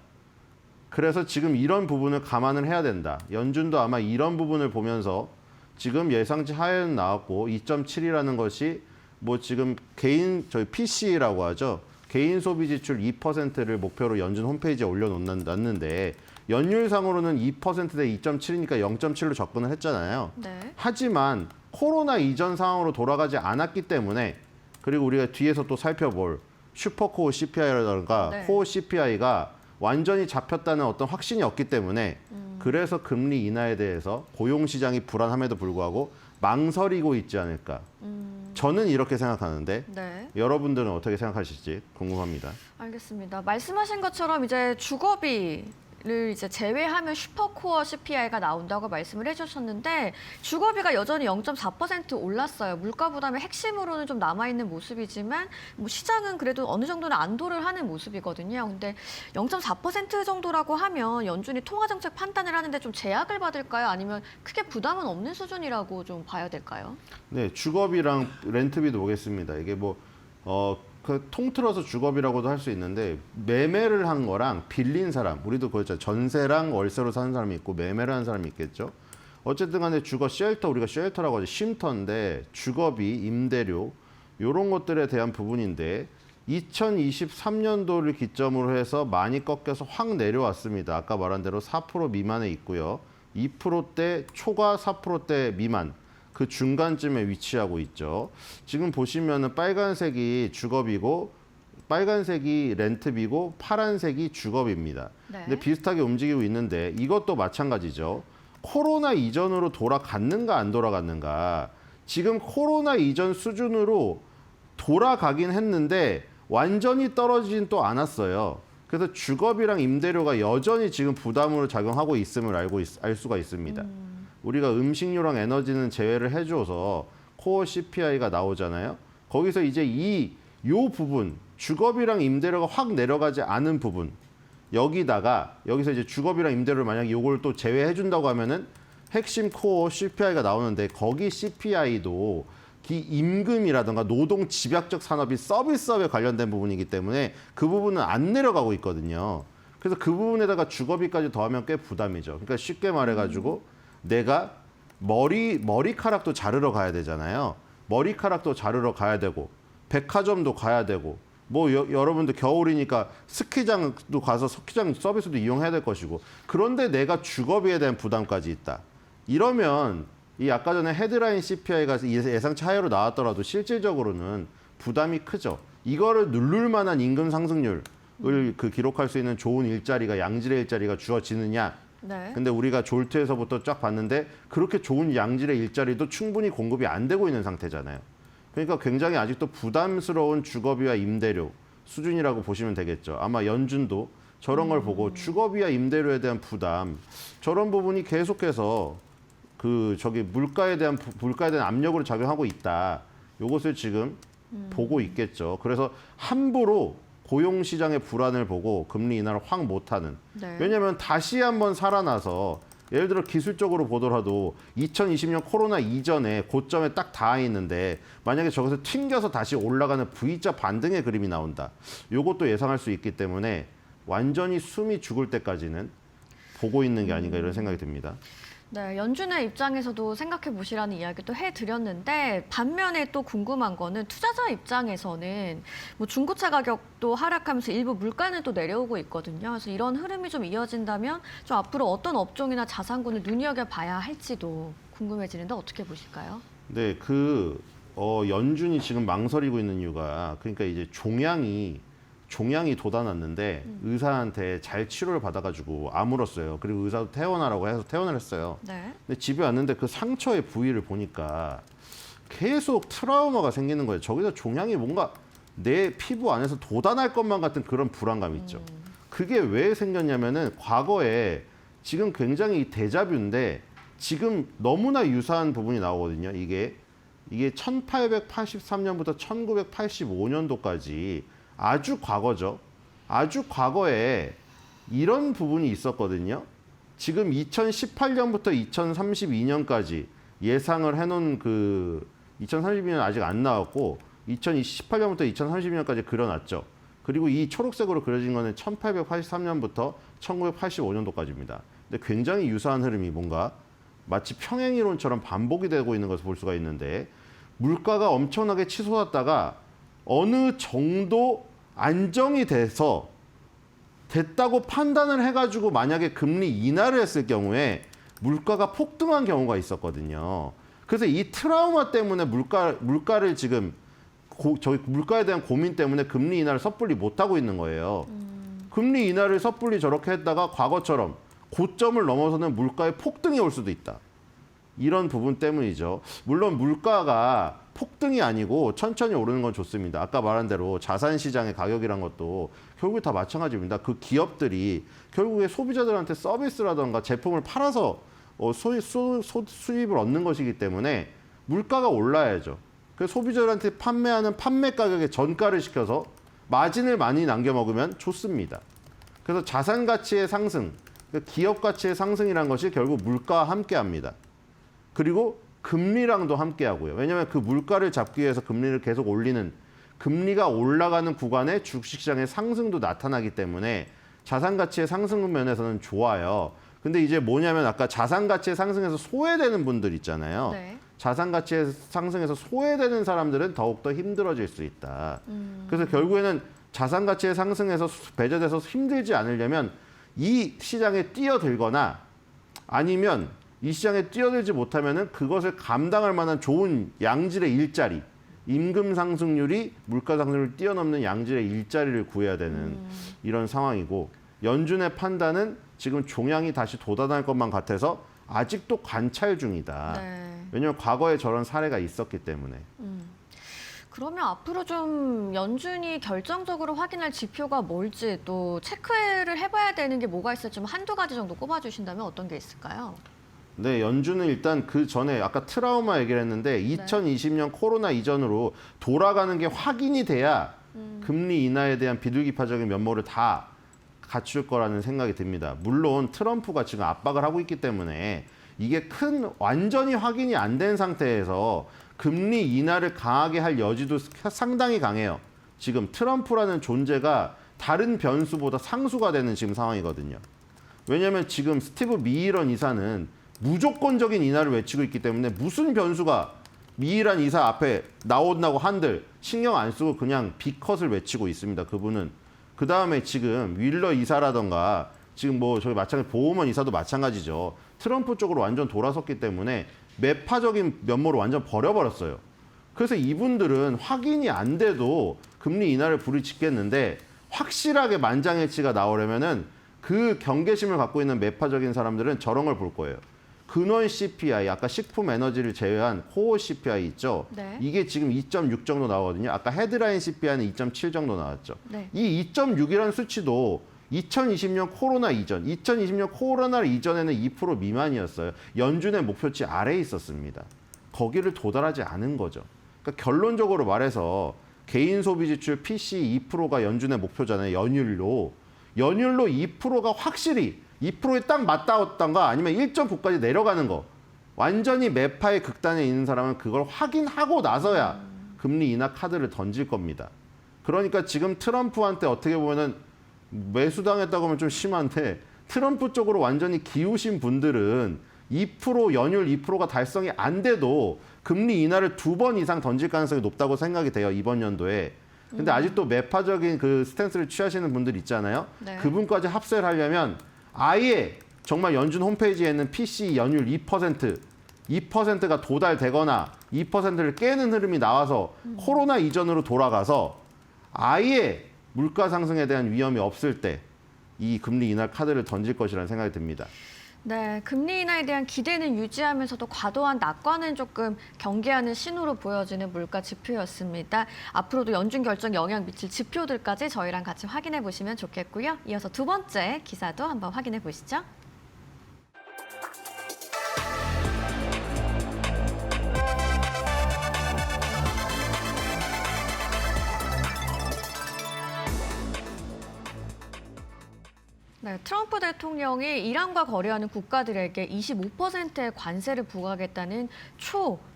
그래서 지금 이런 부분을 감안을 해야 된다. 연준도 아마 이런 부분을 보면서 지금 예상치 하에는 나왔고 2.7이라는 것이 뭐 지금 저희 PC라고 하죠. 개인 소비 지출 2%를 목표로 연준 홈페이지에 올려놨는데 연율상으로는 2%대 2.7이니까 0.7로 접근을 했잖아요. 네. 하지만 코로나 이전 상황으로 돌아가지 않았기 때문에 그리고 우리가 뒤에서 또 살펴볼 슈퍼코어 CPI라든가 네. 코어 CPI가 완전히 잡혔다는 어떤 확신이 없기 때문에 그래서 금리 인하에 대해서 고용시장이 불안함에도 불구하고 망설이고 있지 않을까. 저는 이렇게 생각하는데 네. 여러분들은 어떻게 생각하실지 궁금합니다. 알겠습니다. 말씀하신 것처럼 이제 주거비를 이제 제외하면 슈퍼코어 CPI가 나온다고 말씀을 해주셨는데 주거비가 여전히 0.4% 올랐어요. 물가 부담의 핵심으로는 좀 남아있는 모습이지만 뭐 시장은 그래도 어느 정도는 안도를 하는 모습이거든요. 근데 0.4% 정도라고 하면 연준이 통화정책 판단을 하는데 좀 제약을 받을까요? 아니면 크게 부담은 없는 수준이라고 좀 봐야 될까요? 네, 주거비랑 렌트비도 보겠습니다. 이게 통틀어서 주거비라고도 할 수 있는데 매매를 한 거랑 빌린 사람, 우리도 그렇죠. 전세랑 월세로 사는 사람이 있고 매매를 하는 사람이 있겠죠. 어쨌든 간에 우리가 쉘터라고 하죠. 쉼터인데 주거비, 임대료 이런 것들에 대한 부분인데 2023년도를 기점으로 해서 많이 꺾여서 확 내려왔습니다. 아까 말한 대로 4% 미만에 있고요. 2%대 초과 4%대 미만. 그 중간쯤에 위치하고 있죠. 지금 보시면은 빨간색이 주거비고 빨간색이 렌트비고 파란색이 주거비입니다. 네. 근데 비슷하게 움직이고 있는데 이것도 마찬가지죠. 코로나 이전으로 돌아갔는가 안 돌아갔는가. 지금 코로나 이전 수준으로 돌아가긴 했는데 완전히 떨어지진 또 않았어요. 그래서 주거비랑 임대료가 여전히 지금 부담으로 작용하고 있음을 알 수가 있습니다. 우리가 음식료랑 에너지는 제외를 해줘서 코어 CPI가 나오잖아요. 거기서 이제 요 부분, 주거비랑 임대료가 확 내려가지 않은 부분, 여기서 이제 주거비랑 임대료를 만약에 요걸 또 제외해준다고 하면은 핵심 코어 CPI가 나오는데 거기 CPI도 임금이라든가 노동 집약적 산업이 서비스업에 관련된 부분이기 때문에 그 부분은 안 내려가고 있거든요. 그래서 그 부분에다가 주거비까지 더하면 꽤 부담이죠. 그러니까 쉽게 말해가지고 내가 머리카락도 자르러 가야 되잖아요. 머리카락도 자르러 가야 되고 백화점도 가야 되고 여러분들 겨울이니까 스키장도 가서 스키장 서비스도 이용해야 될 것이고 그런데 내가 주거비에 대한 부담까지 있다. 이러면 이 아까 전에 헤드라인 CPI가 예상치 하회로 나왔더라도 실질적으로는 부담이 크죠. 이거를 누를 만한 임금 상승률을 기록할 수 있는 좋은 일자리가 양질의 일자리가 주어지느냐. 네. 근데 우리가 졸트에서부터 쫙 봤는데 그렇게 좋은 양질의 일자리도 충분히 공급이 안 되고 있는 상태잖아요. 그러니까 굉장히 아직도 부담스러운 주거비와 임대료 수준이라고 보시면 되겠죠. 아마 연준도 저런 걸 보고 주거비와 임대료에 대한 부담 저런 부분이 계속해서 물가에 대한 압력으로 작용하고 있다. 요것을 지금 보고 있겠죠. 그래서 함부로 고용 시장의 불안을 보고 금리 인하를 확 못하는. 네. 왜냐하면 다시 한번 살아나서 예를 들어 기술적으로 보더라도 2020년 코로나 이전에 고점에 딱 닿아 있는데 만약에 저기서 튕겨서 다시 올라가는 V자 반등의 그림이 나온다. 요것도 예상할 수 있기 때문에 완전히 숨이 죽을 때까지는 보고 있는 게 아닌가 이런 생각이 듭니다. 네, 연준의 입장에서도 생각해 보시라는 이야기도 해드렸는데 반면에 또 궁금한 거는 투자자 입장에서는 뭐 중고차 가격도 하락하면서 일부 물가는 또 내려오고 있거든요. 그래서 이런 흐름이 좀 이어진다면 좀 앞으로 어떤 업종이나 자산군을 눈여겨봐야 할지도 궁금해지는데 어떻게 보실까요? 네, 연준이 지금 망설이고 있는 이유가 그러니까 이제 종양이 돋아났는데 의사한테 잘 치료를 받아가지고 아물었어요. 그리고 의사도 퇴원하라고 해서 퇴원을 했어요. 네. 근데 집에 왔는데 그 상처의 부위를 보니까 계속 트라우마가 생기는 거예요. 저기서 종양이 뭔가 내 피부 안에서 돋아날 것만 같은 그런 불안감이 있죠. 그게 왜 생겼냐면은 과거에 지금 굉장히 데자뷰인데 지금 너무나 유사한 부분이 나오거든요. 이게 1883년부터 1985년도까지 아주 과거죠. 아주 과거에 이런 부분이 있었거든요. 지금 2018년부터 2032년까지 예상을 해놓은 2032년 아직 안 나왔고 2018년부터 2032년까지 그려놨죠. 그리고 이 초록색으로 그려진 거는 1883년부터 1985년도까지입니다. 근데 굉장히 유사한 흐름이 뭔가 마치 평행이론처럼 반복이 되고 있는 것을 볼 수가 있는데 물가가 엄청나게 치솟았다가 어느 정도 안정이 됐다고 판단을 해가지고 만약에 금리 인하를 했을 경우에 물가가 폭등한 경우가 있었거든요. 그래서 이 트라우마 때문에 물가를 지금 물가에 대한 고민 때문에 금리 인하를 섣불리 못하고 있는 거예요. 금리 인하를 섣불리 저렇게 했다가 과거처럼 고점을 넘어서는 물가의 폭등이 올 수도 있다. 이런 부분 때문이죠. 물론 물가가 폭등이 아니고 천천히 오르는 건 좋습니다. 아까 말한 대로 자산 시장의 가격이란 것도 결국에 다 마찬가지입니다. 그 기업들이 결국에 소비자들한테 서비스라던가 제품을 팔아서 수입을 얻는 것이기 때문에 물가가 올라야죠. 그래서 소비자들한테 판매하는 판매 가격에 전가를 시켜서 마진을 많이 남겨 먹으면 좋습니다. 그래서 자산 가치의 상승, 기업 가치의 상승이란 것이 결국 물가와 함께합니다. 그리고 금리랑도 함께하고요. 왜냐하면 그 물가를 잡기 위해서 금리를 계속 올리는 금리가 올라가는 구간에 주식시장의 상승도 나타나기 때문에 자산 가치의 상승 면에서는 좋아요. 근데 이제 뭐냐면 아까 자산 가치의 상승에서 소외되는 분들 있잖아요. 네. 자산 가치의 상승에서 소외되는 사람들은 더욱더 힘들어질 수 있다. 그래서 결국에는 자산 가치의 상승에서 배제돼서 힘들지 않으려면 이 시장에 뛰어들거나 아니면 이 시장에 뛰어들지 못하면은 그것을 감당할 만한 좋은 양질의 일자리, 임금 상승률이 물가 상승률을 뛰어넘는 양질의 일자리를 구해야 되는 이런 상황이고 연준의 판단은 지금 종양이 다시 돋아날 것만 같아서 아직도 관찰 중이다. 네. 왜냐하면 과거에 저런 사례가 있었기 때문에. 그러면 앞으로 좀 연준이 결정적으로 확인할 지표가 뭘지 또 체크를 해봐야 되는 게 뭐가 있을지 좀 한두 가지 정도 꼽아주신다면 어떤 게 있을까요? 네, 연준은 일단 그 전에 아까 트라우마 얘기를 했는데 2020년 코로나 이전으로 돌아가는 게 확인이 돼야 금리 인하에 대한 비둘기파적인 면모를 다 갖출 거라는 생각이 듭니다. 물론 트럼프가 지금 압박을 하고 있기 때문에 이게 완전히 확인이 안 된 상태에서 금리 인하를 강하게 할 여지도 상당히 강해요. 지금 트럼프라는 존재가 다른 변수보다 상수가 되는 지금 상황이거든요. 왜냐하면 지금 스티브 미일런 이사는 무조건적인 인하를 외치고 있기 때문에 무슨 변수가 미일런 이사 앞에 나온다고 한들 신경 안 쓰고 그냥 B컷을 외치고 있습니다. 그분은. 그 다음에 지금 윌러 이사라던가 지금 저기 마찬가지 보우먼 이사도 마찬가지죠. 트럼프 쪽으로 완전 돌아섰기 때문에 매파적인 면모를 완전 버려버렸어요. 그래서 이분들은 확인이 안 돼도 금리 인하를 부르짖겠는데 확실하게 만장일치가 나오려면은 그 경계심을 갖고 있는 매파적인 사람들은 저런 걸 볼 거예요. 근원 CPI, 아까 식품 에너지를 제외한 코어 CPI 있죠. 네. 이게 지금 2.6 정도 나오거든요. 아까 헤드라인 CPI는 2.7 정도 나왔죠. 네. 이 2.6이라는 수치도 2020년 코로나 이전, 2020년 코로나 이전에는 2% 미만이었어요. 연준의 목표치 아래에 있었습니다. 거기를 도달하지 않은 거죠. 그러니까 결론적으로 말해서 개인 소비 지출 PCE 2%가 연준의 목표잖아요. 연율로 2%가 확실히 2%에 딱 맞닿았던가 아니면 1.9까지 내려가는 거. 완전히 매파의 극단에 있는 사람은 그걸 확인하고 나서야 금리 인하 카드를 던질 겁니다. 그러니까 지금 트럼프한테 어떻게 보면은 매수당했다고 하면 좀 심한데 트럼프 쪽으로 완전히 기우신 분들은 2% 연율 2%가 달성이 안 돼도 금리 인하를 2번 이상 던질 가능성이 높다고 생각이 돼요. 이번 연도에. 근데 아직도 매파적인 그 스탠스를 취하시는 분들 있잖아요. 네. 그분까지 합세를 하려면 아예 정말 연준 홈페이지에 있는 PC 연율 2%가 도달되거나 2%를 깨는 흐름이 나와서 코로나 이전으로 돌아가서 아예 물가 상승에 대한 위험이 없을 때 이 금리 인하 카드를 던질 것이라는 생각이 듭니다. 네, 금리 인하에 대한 기대는 유지하면서도 과도한 낙관은 조금 경계하는 신호로 보여지는 물가 지표였습니다. 앞으로도 연준 결정 영향 미칠 지표들까지 저희랑 같이 확인해 보시면 좋겠고요. 이어서 두 번째 기사도 한번 확인해 보시죠. 네, 트럼프 대통령이 이란과 거래하는 국가들에게 25%의 관세를 부과하겠다는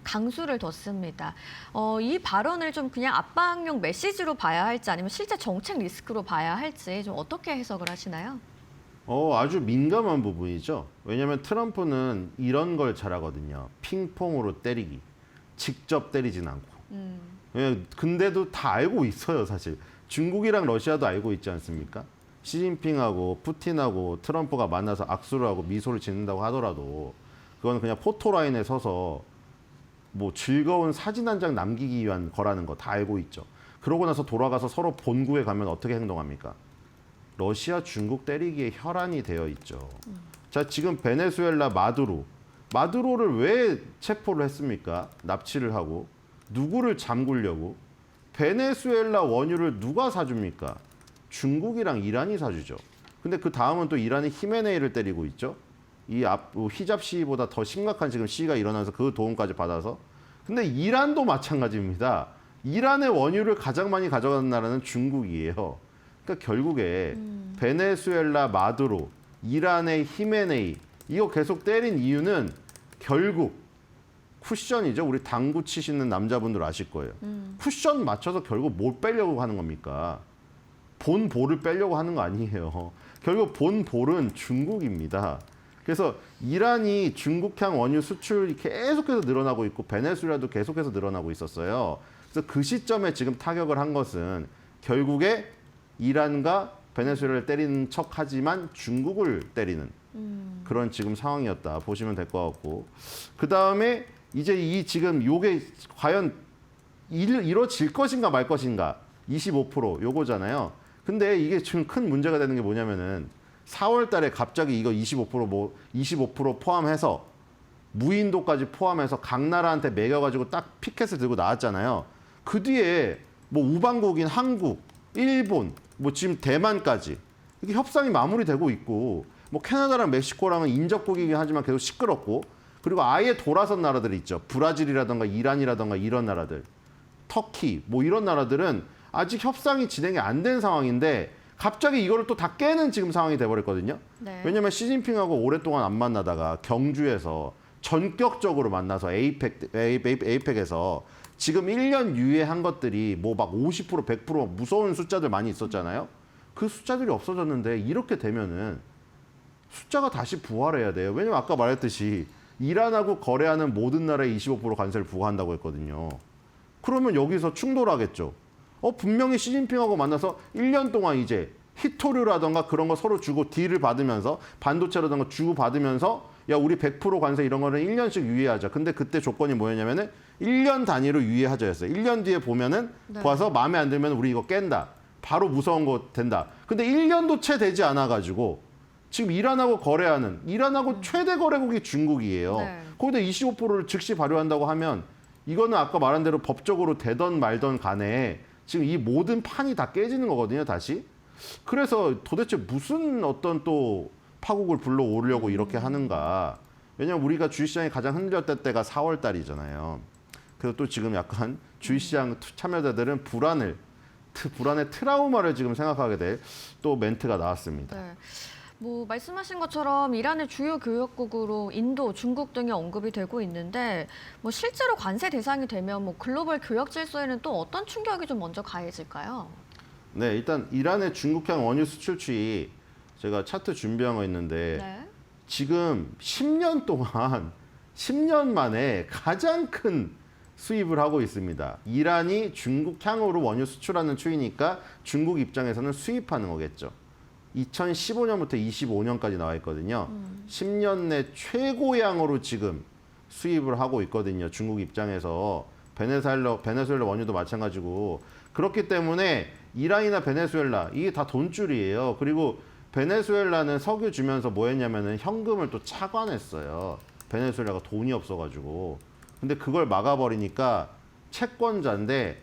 강수를 뒀습니다. 이 발언을 좀 그냥 압박용 메시지로 봐야 할지 아니면 실제 정책 리스크로 봐야 할지 좀 어떻게 해석을 하시나요? 아주 민감한 부분이죠. 왜냐하면 트럼프는 이런 걸 잘하거든요. 핑퐁으로 때리기. 직접 때리진 않고. 근데도 다 알고 있어요, 사실. 중국이랑 러시아도 알고 있지 않습니까? 시진핑하고 푸틴하고 트럼프가 만나서 악수를 하고 미소를 짓는다고 하더라도 그건 그냥 포토라인에 서서 뭐 즐거운 사진 한 장 남기기 위한 거라는 거 다 알고 있죠. 그러고 나서 돌아가서 서로 본국에 가면 어떻게 행동합니까? 러시아, 중국 때리기에 혈안이 되어 있죠. 자, 지금 베네수엘라 마두로를 왜 체포를 했습니까? 납치를 하고 누구를 잠그려고? 베네수엘라 원유를 누가 사줍니까? 중국이랑 이란이 사주죠. 근데 그 다음은 또 이란이 히메네이를 때리고 있죠. 이 히잡 시위보다 더 심각한 지금 시위가 일어나서 그 도움까지 받아서. 근데 이란도 마찬가지입니다. 이란의 원유를 가장 많이 가져가는 나라는 중국이에요. 그러니까 결국에 베네수엘라 마두로, 이란의 히메네이 이거 계속 때린 이유는 결국 쿠션이죠. 우리 당구 치시는 남자분들 아실 거예요. 쿠션 맞춰서 결국 뭘 빼려고 하는 겁니까? 본 볼을 빼려고 하는 거 아니에요. 결국 본 볼은 중국입니다. 그래서 이란이 중국향 원유 수출이 계속해서 늘어나고 있고 베네수엘라도 계속해서 늘어나고 있었어요. 그래서 그 시점에 지금 타격을 한 것은 결국에 이란과 베네수엘라를 때리는 척하지만 중국을 때리는 그런 지금 상황이었다 보시면 될 것 같고, 그 다음에 이제 이 지금 요게 과연 이루어질 것인가 말 것인가 25% 요거잖아요. 근데 이게 지금 큰 문제가 되는 게 뭐냐면은 4월 달에 갑자기 이거 25% 포함해서 무인도까지 포함해서 각 나라한테 매겨가지고 딱 피켓을 들고 나왔잖아요. 그 뒤에 뭐 우방국인 한국, 일본, 뭐 지금 대만까지 이게 협상이 마무리되고 있고, 뭐 캐나다랑 멕시코랑은 인접국이긴 하지만 계속 시끄럽고, 그리고 아예 돌아선 나라들이 있죠. 브라질이라던가 이란이라던가 이런 나라들, 터키 뭐 이런 나라들은 아직 협상이 진행이 안 된 상황인데 갑자기 이거를 또 다 깨는 지금 상황이 돼버렸거든요. 네. 왜냐하면 시진핑하고 오랫동안 안 만나다가 경주에서 전격적으로 만나서 에이펙에서 지금 1년 유예한 것들이 뭐 막 50%, 100% 무서운 숫자들 많이 있었잖아요. 그 숫자들이 없어졌는데 이렇게 되면은 숫자가 다시 부활해야 돼요. 왜냐면 아까 말했듯이 이란하고 거래하는 모든 나라에 25% 관세를 부과한다고 했거든요. 그러면 여기서 충돌하겠죠. 분명히 시진핑하고 만나서 1년 동안 이제 히토류라던가 그런 거 서로 주고 딜을 받으면서 반도체라던가 주고 받으면서 야 우리 100% 관세 이런 거는 1년씩 유예하자. 근데 그때 조건이 뭐였냐면은 1년 단위로 유예하자였어요. 1년 뒤에 보면은 봐서 마음에 안 들면 우리 이거 깬다. 바로 무서운 거 된다. 근데 1년도 채 되지 않아 가지고 지금 이란하고 거래하는 이란하고 최대 거래국이 중국이에요. 네. 거기다 25%를 즉시 발효한다고 하면 이거는 아까 말한 대로 법적으로 되던 말던 간에 지금 이 모든 판이 다 깨지는 거거든요, 다시. 그래서 도대체 무슨 어떤 또 파국을 불러오려고 이렇게 하는가. 왜냐면 우리가 주식시장이 가장 흔들렸던 때가 4월 달이잖아요. 그래서 또 지금 약간 주식시장 참여자들은 불안의 트라우마를 지금 생각하게 될 또 멘트가 나왔습니다. 네. 뭐 말씀하신 것처럼 이란의 주요 교역국으로 인도, 중국 등이 언급이 되고 있는데 뭐 실제로 관세 대상이 되면 뭐 글로벌 교역 질서에는 또 어떤 충격이 좀 먼저 가해질까요? 네, 일단 이란의 중국향 원유 수출치 제가 차트 준비한 거 있는데 네. 지금 10년 동안 10년 만에 가장 큰 수입을 하고 있습니다. 이란이 중국향으로 원유 수출하는 추이니까 중국 입장에서는 수입하는 거겠죠. 2015년부터 25년까지 나와 있거든요. 10년 내 최고양으로 지금 수입을 하고 있거든요. 중국 입장에서 베네수엘라 원유도 마찬가지고. 그렇기 때문에 이란이나 베네수엘라 이게 다 돈줄이에요. 그리고 베네수엘라는 석유 주면서 뭐 했냐면은 현금을 또 차관했어요. 베네수엘라가 돈이 없어가지고. 근데 그걸 막아버리니까 채권자인데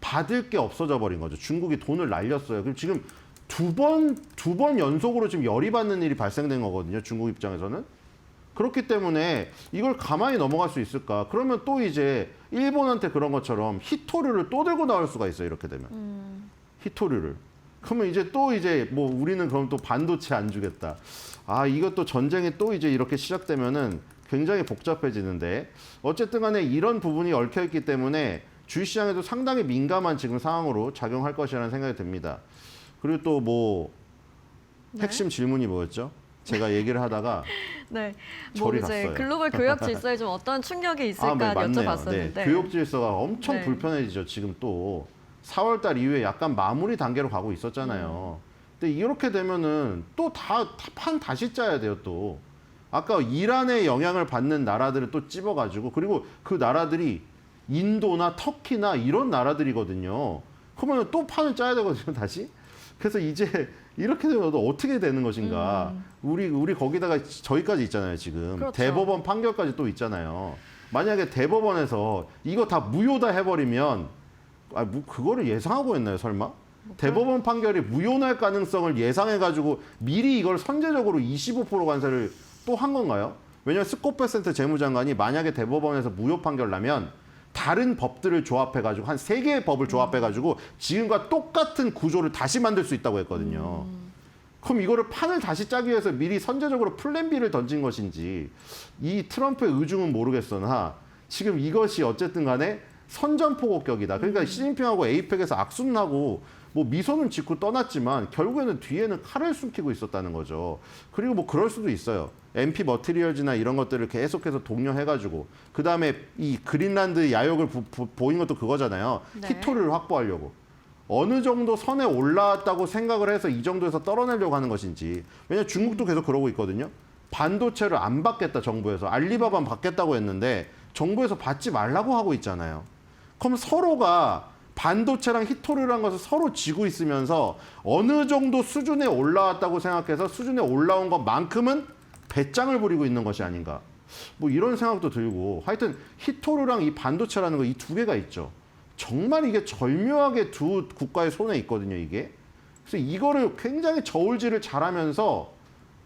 받을 게 없어져 버린 거죠. 중국이 돈을 날렸어요. 그럼 지금 두 번 연속으로 지금 열이 받는 일이 발생된 거거든요. 중국 입장에서는. 그렇기 때문에 이걸 가만히 넘어갈 수 있을까? 그러면 또 이제 일본한테 그런 것처럼 히토류를 또 들고 나올 수가 있어요. 이렇게 되면. 히토류를. 그러면 이제 또 이제 뭐 우리는 그럼 또 반도체 안 주겠다. 아, 이것도 전쟁이 또 이제 이렇게 시작되면은 굉장히 복잡해지는데 어쨌든 간에 이런 부분이 얽혀 있기 때문에 주식시장에도 상당히 민감한 지금 상황으로 작용할 것이라는 생각이 듭니다. 그리고 또 뭐 핵심 질문이 뭐였죠? 제가 얘기를 하다가 네, 저리 이제 갔어요. 글로벌 교역 질서에 좀 어떤 충격이 있을까 네, 맞네요. 여쭤봤었는데 네, 교육 질서가 엄청 네. 불편해지죠. 지금 또 4월 달 이후에 약간 마무리 단계로 가고 있었잖아요. 근데 이렇게 되면은 또 판 다시 짜야 돼요, 또. 아까 이란의 영향을 받는 나라들을 또 찝어가지고 그리고 그 나라들이 인도나 터키나 이런 나라들이거든요. 그러면 또 판을 짜야 되거든요, 다시. 그래서 이제 이렇게 되면 또 어떻게 되는 것인가. 우리 거기다가 저희까지 있잖아요, 지금. 그렇죠. 대법원 판결까지 또 있잖아요. 만약에 대법원에서 이거 다 무효다 해버리면 그거를 예상하고 했나요, 설마? 대법원 판결이 무효날 가능성을 예상해가지고 미리 이걸 선제적으로 25% 관세를 또 한 건가요? 왜냐하면 스콧베센트 재무장관이 만약에 대법원에서 무효 판결 나면 다른 법들을 조합해가지고 한 3개의 법을 조합해가지고 지금과 똑같은 구조를 다시 만들 수 있다고 했거든요. 그럼 이거를 판을 다시 짜기 위해서 미리 선제적으로 플랜 B를 던진 것인지 이 트럼프의 의중은 모르겠으나 지금 이것이 어쨌든 간에 선전포고격이다. 그러니까 시진핑하고 에이펙에서 악수는 하고 뭐 미소는 짓고 떠났지만 결국에는 뒤에는 칼을 숨기고 있었다는 거죠. 그리고 뭐 그럴 수도 있어요. MP 머티리얼즈나 이런 것들을 계속해서 독려해가지고 그 다음에 이 그린란드 야욕을 보인 것도 그거잖아요. 네. 히토를 확보하려고. 어느 정도 선에 올라왔다고 생각을 해서 이 정도에서 떨어내려고 하는 것인지. 왜냐하면 중국도 계속 그러고 있거든요. 반도체를 안 받겠다, 정부에서. 알리바바는 받겠다고 했는데 정부에서 받지 말라고 하고 있잖아요. 그럼 서로가 반도체랑 히토류란 것을 서로 쥐고 있으면서 어느 정도 수준에 올라왔다고 생각해서 수준에 올라온 것만큼은 배짱을 부리고 있는 것이 아닌가. 뭐 이런 생각도 들고 하여튼 히토류랑 이 반도체라는 거 이 두 개가 있죠. 정말 이게 절묘하게 두 국가의 손에 있거든요, 이게. 그래서 이거를 굉장히 저울질을 잘하면서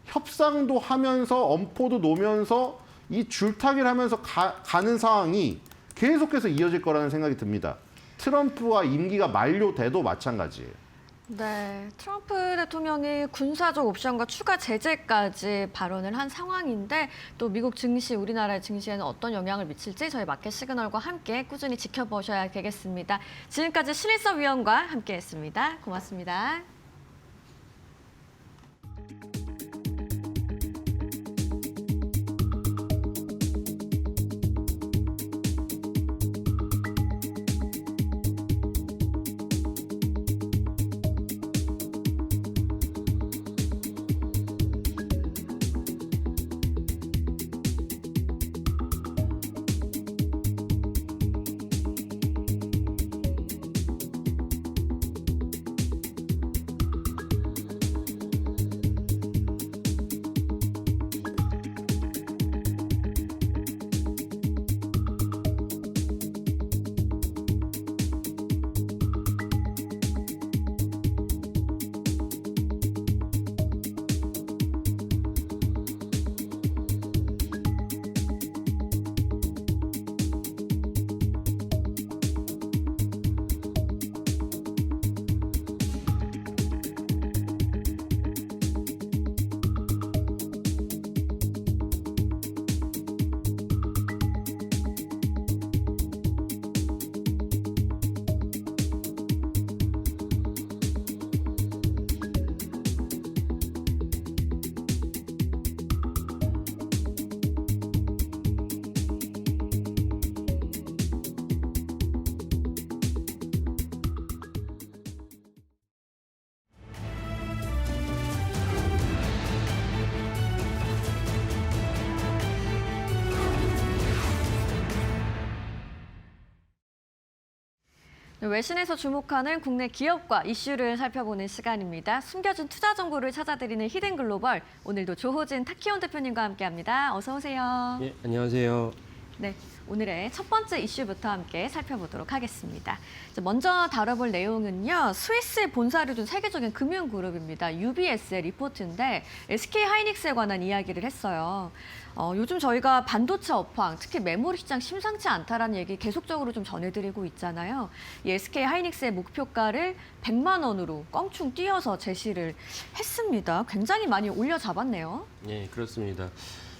협상도 하면서 엄포도 놓으면서 이 줄타기를 하면서 가는 상황이 계속해서 이어질 거라는 생각이 듭니다. 트럼프와 임기가 만료돼도 마찬가지예요. 네, 트럼프 대통령이 군사적 옵션과 추가 제재까지 발언을 한 상황인데 또 미국 증시, 우리나라의 증시에는 어떤 영향을 미칠지 저희 마켓 시그널과 함께 꾸준히 지켜보셔야 되겠습니다. 지금까지 신일섭 위원과 함께했습니다. 고맙습니다. 외신에서 주목하는 국내 기업과 이슈를 살펴보는 시간입니다. 숨겨진 투자 정보를 찾아드리는 히든 글로벌. 오늘도 조호진 타키온 대표님과 함께합니다. 어서 오세요. 예, 안녕하세요. 네, 오늘의 첫 번째 이슈부터 함께 살펴보도록 하겠습니다. 먼저 다뤄볼 내용은요. 스위스에 본사를 둔 세계적인 금융그룹입니다. UBS의 리포트인데 SK하이닉스에 관한 이야기를 했어요. 요즘 저희가 반도체 업황, 특히 메모리 시장 심상치 않다라는 얘기 계속적으로 좀 전해드리고 있잖아요. 이 SK하이닉스의 목표가를 100만 원으로 껑충 뛰어서 제시를 했습니다. 굉장히 많이 올려잡았네요. 예, 그렇습니다.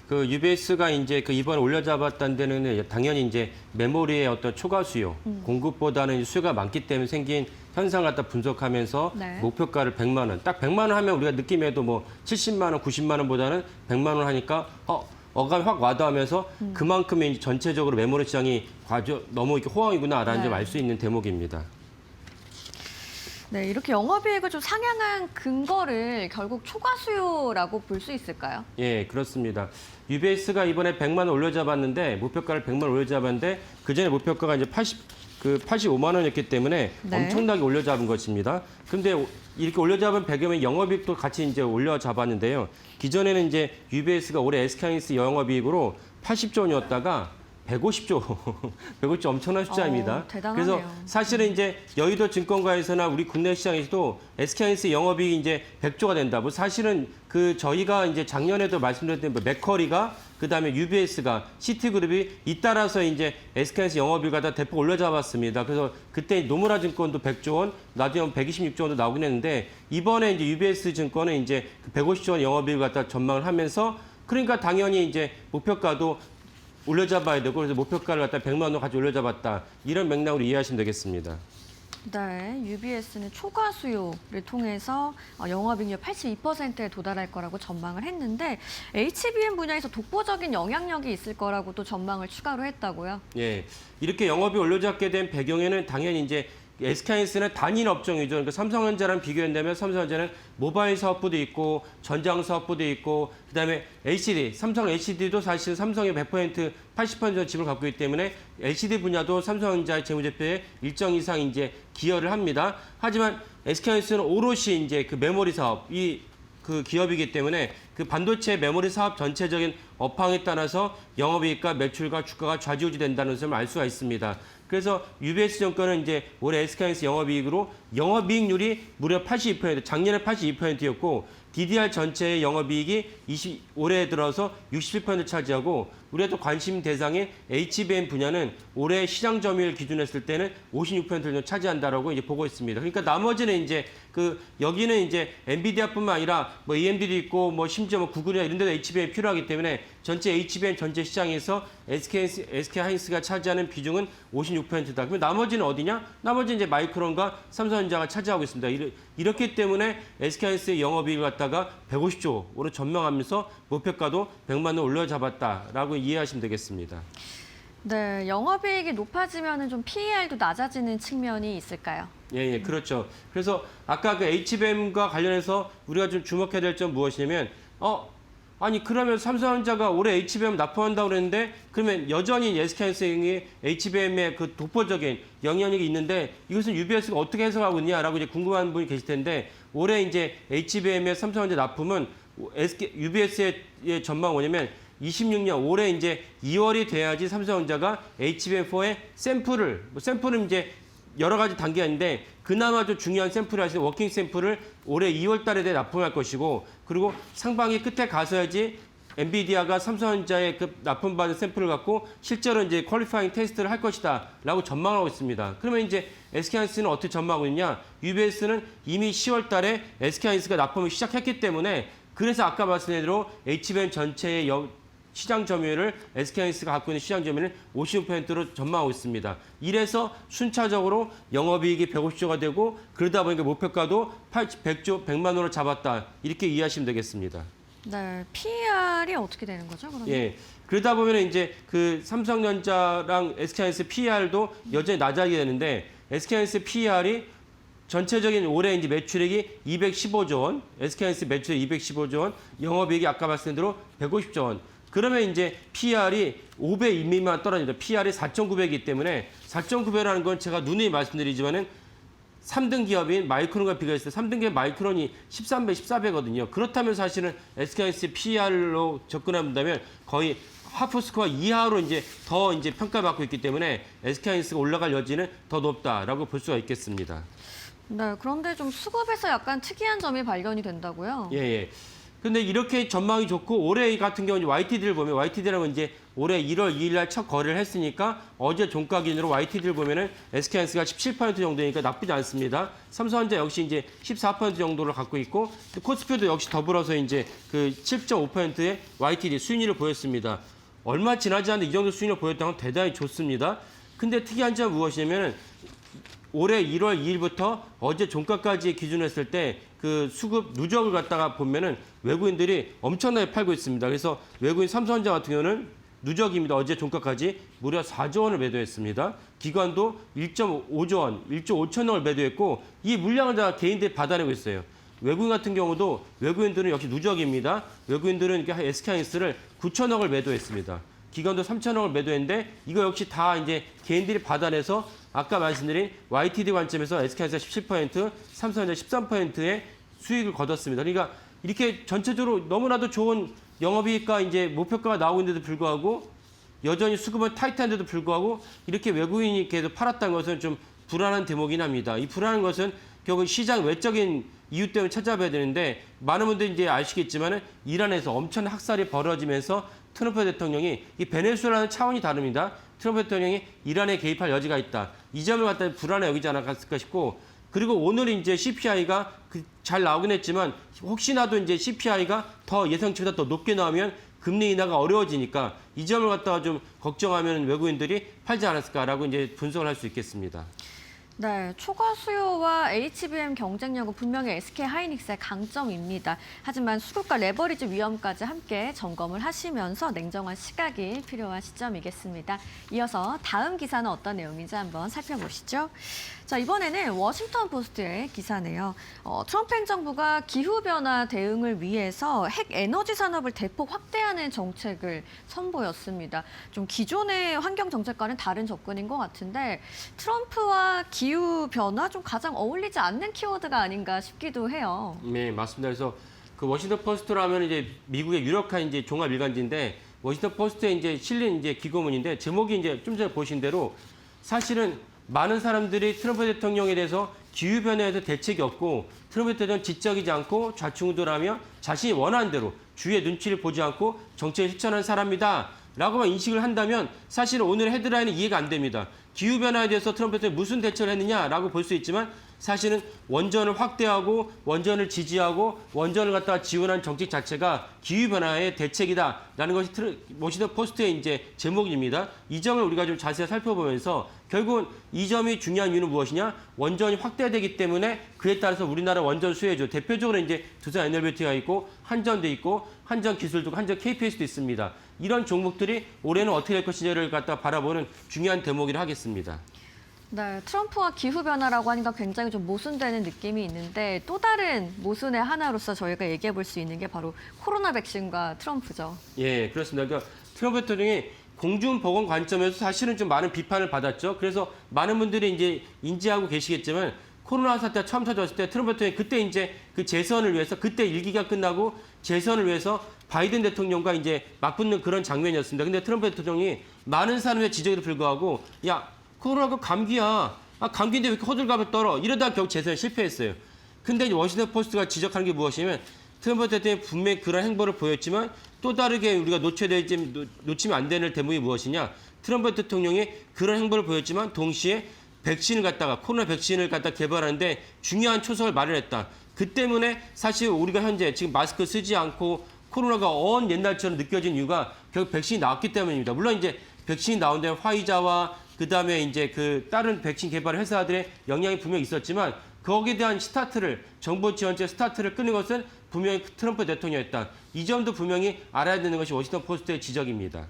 그 UBS가 이제 그 이번에 올려잡았다는 데는 당연히 이제 메모리의 어떤 초과 수요, 공급보다는 수요가 많기 때문에 생긴 현상을 갖다 분석하면서 네. 목표가를 100만 원. 딱 100만 원 하면 우리가 느낌에도 뭐 70만 원, 90만 원보다는 100만 원 하니까 어감이 확 와닿으면서 그만큼의 이제 전체적으로 메모리 시장이 너무 이렇게 호황이구나라는 네. 점 알 수 있는 대목입니다. 네, 이렇게 영업이익을 좀 상향한 근거를 결국 초과 수요라고 볼 수 있을까요? 예, 그렇습니다. UBS가 이번에 100만 원 올려잡았는데 목표가를 100만 원 올려잡았는데 그전에 목표가가 이제 85만 원이었기 때문에 네. 엄청나게 올려잡은 것입니다. 근데 이렇게 올려잡은 배경에 영업이익도 같이 이제 올려잡았는데요. 기존에는 이제 UBS가 올해 SK하이닉스 영업이익으로 80조 원이었다가 150조, 150조 엄청난 숫자입니다. 대단하네요. 그래서 사실은 이제 여의도 증권가에서나 우리 국내 시장에서도 SK하이닉스 영업이익이 이제 100조가 된다. 뭐 사실은 그 저희가 이제 작년에도 말씀드렸던 뭐 맥커리가 그다음에 UBS가 시티그룹이 잇따라서 이제 SK하이닉스 영업이익을 갖다 대폭 올려잡았습니다. 그래서 그때 노무라 증권도 100조 원, 나중에 126조 원도 나오긴 했는데 이번에 이제 UBS 증권은 이제 150조 원 영업이익을 갖다 전망을 하면서 그러니까 당연히 이제 목표가도 올려잡아야 되고 그래서 목표가를 갖다 100만 원으로 같이 올려잡았다. 이런 맥락으로 이해하시면 되겠습니다. 네, UBS는 초과 수요를 통해서 영업이익률 82%에 도달할 거라고 전망을 했는데 HBM 분야에서 독보적인 영향력이 있을 거라고 또 전망을 추가로 했다고요? 예, 이렇게 영업이 올려잡게 된 배경에는 당연히 이제 SK하이닉스는 단일 업종이죠. 그러니까 삼성전자랑 비교한다면 삼성전자는 모바일 사업부도 있고 전장 사업부도 있고 그다음에 LCD, 삼성 LCD도 사실 삼성의 100% 80% 지분을 갖고 있기 때문에 LCD 분야도 삼성전자의 재무제표에 일정 이상 이제 기여를 합니다. 하지만 SK하이닉스는 오롯이 이제 그 메모리 사업이 그 기업이기 때문에 그 반도체 메모리 사업 전체적인 업황에 따라서 영업이익과 매출과 주가가 좌지우지된다는 점을 알 수가 있습니다. 그래서 UBS 정권은 이제 올해 SK하이닉스 영업이익으로 영업이익률이 무려 82%, 작년에 82%였고 DDR 전체의 영업이익이 올해 들어서 67% 차지하고 우리가 또 관심 대상인 HBM 분야는 올해 시장 점유율 기준으로 했을 때는 56%를 차지한다라고 이제 보고 있습니다. 그러니까 나머지는 이제 여기는 이제 엔비디아뿐만 아니라 뭐 AMD도 있고 뭐 심지어 뭐 구글이나 이런 데도 HBM이 필요하기 때문에 전체 HBM 전체 시장에서 SK하이닉스가 차지하는 비중은 56%다. 그러면 나머지는 어디냐? 나머지는 이제 마이크론과 삼성전자가 차지하고 있습니다. 이렇기 때문에 SK하이닉스의 영업이익을 갖다가 150조로 전망하면서 목표가도 100만 원 올려잡았다라고 이해하시면 되겠습니다. 네, 영업이익이 높아지면 좀 PER도 낮아지는 측면이 있을까요? 예, 그렇죠. 그래서 아까 그 HBM과 관련해서 우리가 좀 주목해야 될 점 무엇이냐면, 아니 그러면 삼성전자가 올해 HBM 납품한다고 그랬는데 그러면 여전히 SK하이닉스의 HBM의 그 독보적인 영향력이 있는데 이것은 UBS가 어떻게 해석하고 있냐라고 이제 궁금한 분이 계실 텐데 올해 이제 HBM의 삼성전자 납품은 UBS의 전망은 뭐냐면 26년 올해 이제 2월이 돼야지 삼성전자가 HBM4의 샘플은 이제 여러 가지 단계가 있는데 그나마 좀 중요한 샘플을 하시는 워킹 샘플을 올해 2월 달에 납품할 것이고 그리고 상반기 끝에 가서야지 엔비디아가 삼성전자의 그 납품받은 샘플을 갖고 실제로 이제 퀄리파잉 테스트를 할 것이다라고 전망하고 있습니다. 그러면 이제 SK하이닉스는 어떻게 전망하고 있냐? UBS는 이미 10월 달에 SK하이닉스가 납품을 시작했기 때문에 그래서 아까 말씀드린 대로 HBM 전체의 시장 점유율을 SK하이닉스가 갖고 있는 시장 점유율을 56%로 전망하고 있습니다. 이래서 순차적으로 영업이익이 150조가 되고 그러다 보니까 목표가도 100만 원으로 잡았다. 이렇게 이해하시면 되겠습니다. 네, PER이 어떻게 되는 거죠, 그러면? 예. 그러다 보면 이제 그 삼성전자랑 SK하이닉스 PER도 여전히 낮아지게 되는데 SK하이닉스 PER이 전체적인 올해 이제 매출액이 215조 원, SK하이닉스 매출액 215조 원, 영업이익이 아까 말씀드린 대로 150조 원. 그러면 이제 PR이 5배 이미만 떨어집니다. PR이 4,900이기 때문에 4,900이라는 건 제가 누누이 말씀드리지만은 3등 기업인 마이크론과 비교했을 때 3등 기업 마이크론이 13배, 14배거든요. 그렇다면 사실은 SK하이닉스 PR로 접근한다면 거의 하프스코어 이하로 이제 더 이제 평가받고 있기 때문에 SK하이닉스가 올라갈 여지는 더 높다라고 볼 수가 있겠습니다. 네, 그런데 좀 수급에서 약간 특이한 점이 발견이 된다고요? 예, 예. 근데 이렇게 전망이 좋고 올해 같은 경우는 YTD를 보면 YTD라고 이제 올해 1월 2일 날 첫 거래를 했으니까 어제 종가 기준으로 YTD를 보면은 SK하이닉스가 17% 정도니까 나쁘지 않습니다. 삼성전자 역시 이제 14% 정도를 갖고 있고 코스피도 역시 더불어서 이제 그 7.5%의 YTD 수익률을 보였습니다. 얼마 지나지 않는데 이 정도 수익률을 보였다는 건 대단히 좋습니다. 근데 특이한 점은 무엇이냐면은 올해 1월 2일부터 어제 종가까지 기준으로 했을 때 그 수급 누적을 갖다가 보면은 외국인들이 엄청나게 팔고 있습니다. 그래서 외국인 삼성전자 같은 경우는 누적입니다. 어제 종가까지 무려 4조 원을 매도했습니다. 기관도 1.5조 원, 1조 5천억을 매도했고 이 물량을 다 개인들이 받아내고 있어요. 외국인 같은 경우도 외국인들은 역시 누적입니다. 외국인들은 SK하이닉스를 9천억을 매도했습니다. 기관도 3천억을 매도했는데 이거 역시 다 이제 개인들이 받아내서 아까 말씀드린 YTD 관점에서 SK하이닉스가 17%, 삼성전자 13%의 수익을 거뒀습니다. 그러니까 이렇게 전체적으로 너무나도 좋은 영업이익과 이제 목표가가 나오고 있는데도 불구하고 여전히 수급은 타이트한데도 불구하고 이렇게 외국인이 계속 팔았다는 것은 좀 불안한 대목이긴 합니다. 이 불안한 것은 결국 시장 외적인 이유 때문에 찾아봐야 되는데 많은 분들이 이제 아시겠지만은 이란에서 엄청난 학살이 벌어지면서 트럼프 대통령이 이 베네수엘라는 차원이 다릅니다. 트럼프 대통령이 이란에 개입할 여지가 있다. 이 점을 갖다 불안해 여기지 않았을까 싶고 그리고 오늘 이제 CPI가 잘 나오긴 했지만 혹시나도 이제 CPI가 더 예상치보다 더 높게 나오면 금리 인하가 어려워지니까 이 점을 갖다가 좀 걱정하면 외국인들이 팔지 않았을까라고 이제 분석을 할 수 있겠습니다. 네, 초과 수요와 HBM 경쟁력은 분명히 SK하이닉스의 강점입니다. 하지만 수급과 레버리지 위험까지 함께 점검을 하시면서 냉정한 시각이 필요한 시점이겠습니다. 이어서 다음 기사는 어떤 내용인지 한번 살펴보시죠. 자, 이번에는 워싱턴 포스트의 기사네요. 트럼프 행정부가 기후변화 대응을 위해서 핵 에너지 산업을 대폭 확대하는 정책을 선보였습니다. 좀 기존의 환경 정책과는 다른 접근인 것 같은데 트럼프와 기후변화 좀 가장 어울리지 않는 키워드가 아닌가 싶기도 해요. 네, 맞습니다. 그래서 그 워싱턴 포스트라면 이제 미국의 유력한 이제 종합 일간지인데 워싱턴 포스트에 이제 실린 이제 기고문인데 제목이 이제 좀 전에 보신 대로 사실은 많은 사람들이 트럼프 대통령에 대해서 기후변화에 대해서 대책이 없고 트럼프 대통령 지적이지 않고 좌충우돌하며 자신이 원하는 대로 주위의 눈치를 보지 않고 정책을 실천하는 사람이다 라고만 인식을 한다면 사실은 오늘 헤드라인은 이해가 안 됩니다. 기후변화에 대해서 트럼프 대통령이 무슨 대처를 했느냐라고 볼 수 있지만 사실은 원전을 확대하고 원전을 지지하고 원전을 갖다가 지원한 정책 자체가 기후변화의 대책이다라는 것이 워싱턴 포스트의 이제 제목입니다. 이 점을 우리가 좀 자세히 살펴보면서 결국은 이 점이 중요한 이유는 무엇이냐? 원전이 확대되기 때문에 그에 따라서 우리나라 원전 수혜주 대표적으로 이제 두산 에너비티가 있고 한전도 있고 한전 기술도 한전 KPS도 있습니다. 이런 종목들이 올해는 어떻게 될 것인지를 갖다 바라보는 중요한 대목이라 하겠습니다. 네, 트럼프와 기후변화라고 하니까 굉장히 좀 모순되는 느낌이 있는데 또 다른 모순의 하나로서 저희가 얘기해 볼 수 있는 게 바로 코로나 백신과 트럼프죠. 예, 그렇습니다. 그러니까 트럼프 대통령이 공중보건 관점에서 사실은 좀 많은 비판을 받았죠. 그래서 많은 분들이 이제 인지하고 계시겠지만 코로나 사태가 처음 터졌을 때 트럼프 대통령이 그때 이제 그 재선을 위해서 그때 일기가 끝나고 재선을 위해서 바이든 대통령과 이제 맞붙는 그런 장면이었습니다. 근데 트럼프 대통령이 많은 사람의 지적에도 불구하고 야, 코로나가 감기야. 아, 감기인데 왜 이렇게 호들갑을 떨어? 이러다가 결국 재선에 실패했어요. 근데 이제 워싱턴 포스트가 지적하는 게 무엇이냐면 트럼프 대통령이 분명히 그런 행보를 보였지만 또 다르게 우리가 놓치면 안 되는 대목이 무엇이냐? 트럼프 대통령이 그런 행보를 보였지만 동시에 백신을 갖다가 코로나 백신을 갖다 개발하는데 중요한 초석을 마련했다. 그 때문에 사실 우리가 현재 지금 마스크 쓰지 않고 코로나가 언 옛날처럼 느껴진 이유가 결국 백신이 나왔기 때문입니다. 물론 이제 백신이 나온 데는 화이자와 그다음에 이제 그 다른 백신 개발 회사들의 영향이 분명히 있었지만 거기에 대한 스타트를 정부 지원제 스타트를 끄는 것은 분명히 트럼프 대통령이었다. 이 점도 분명히 알아야 되는 것이 워싱턴 포스트의 지적입니다.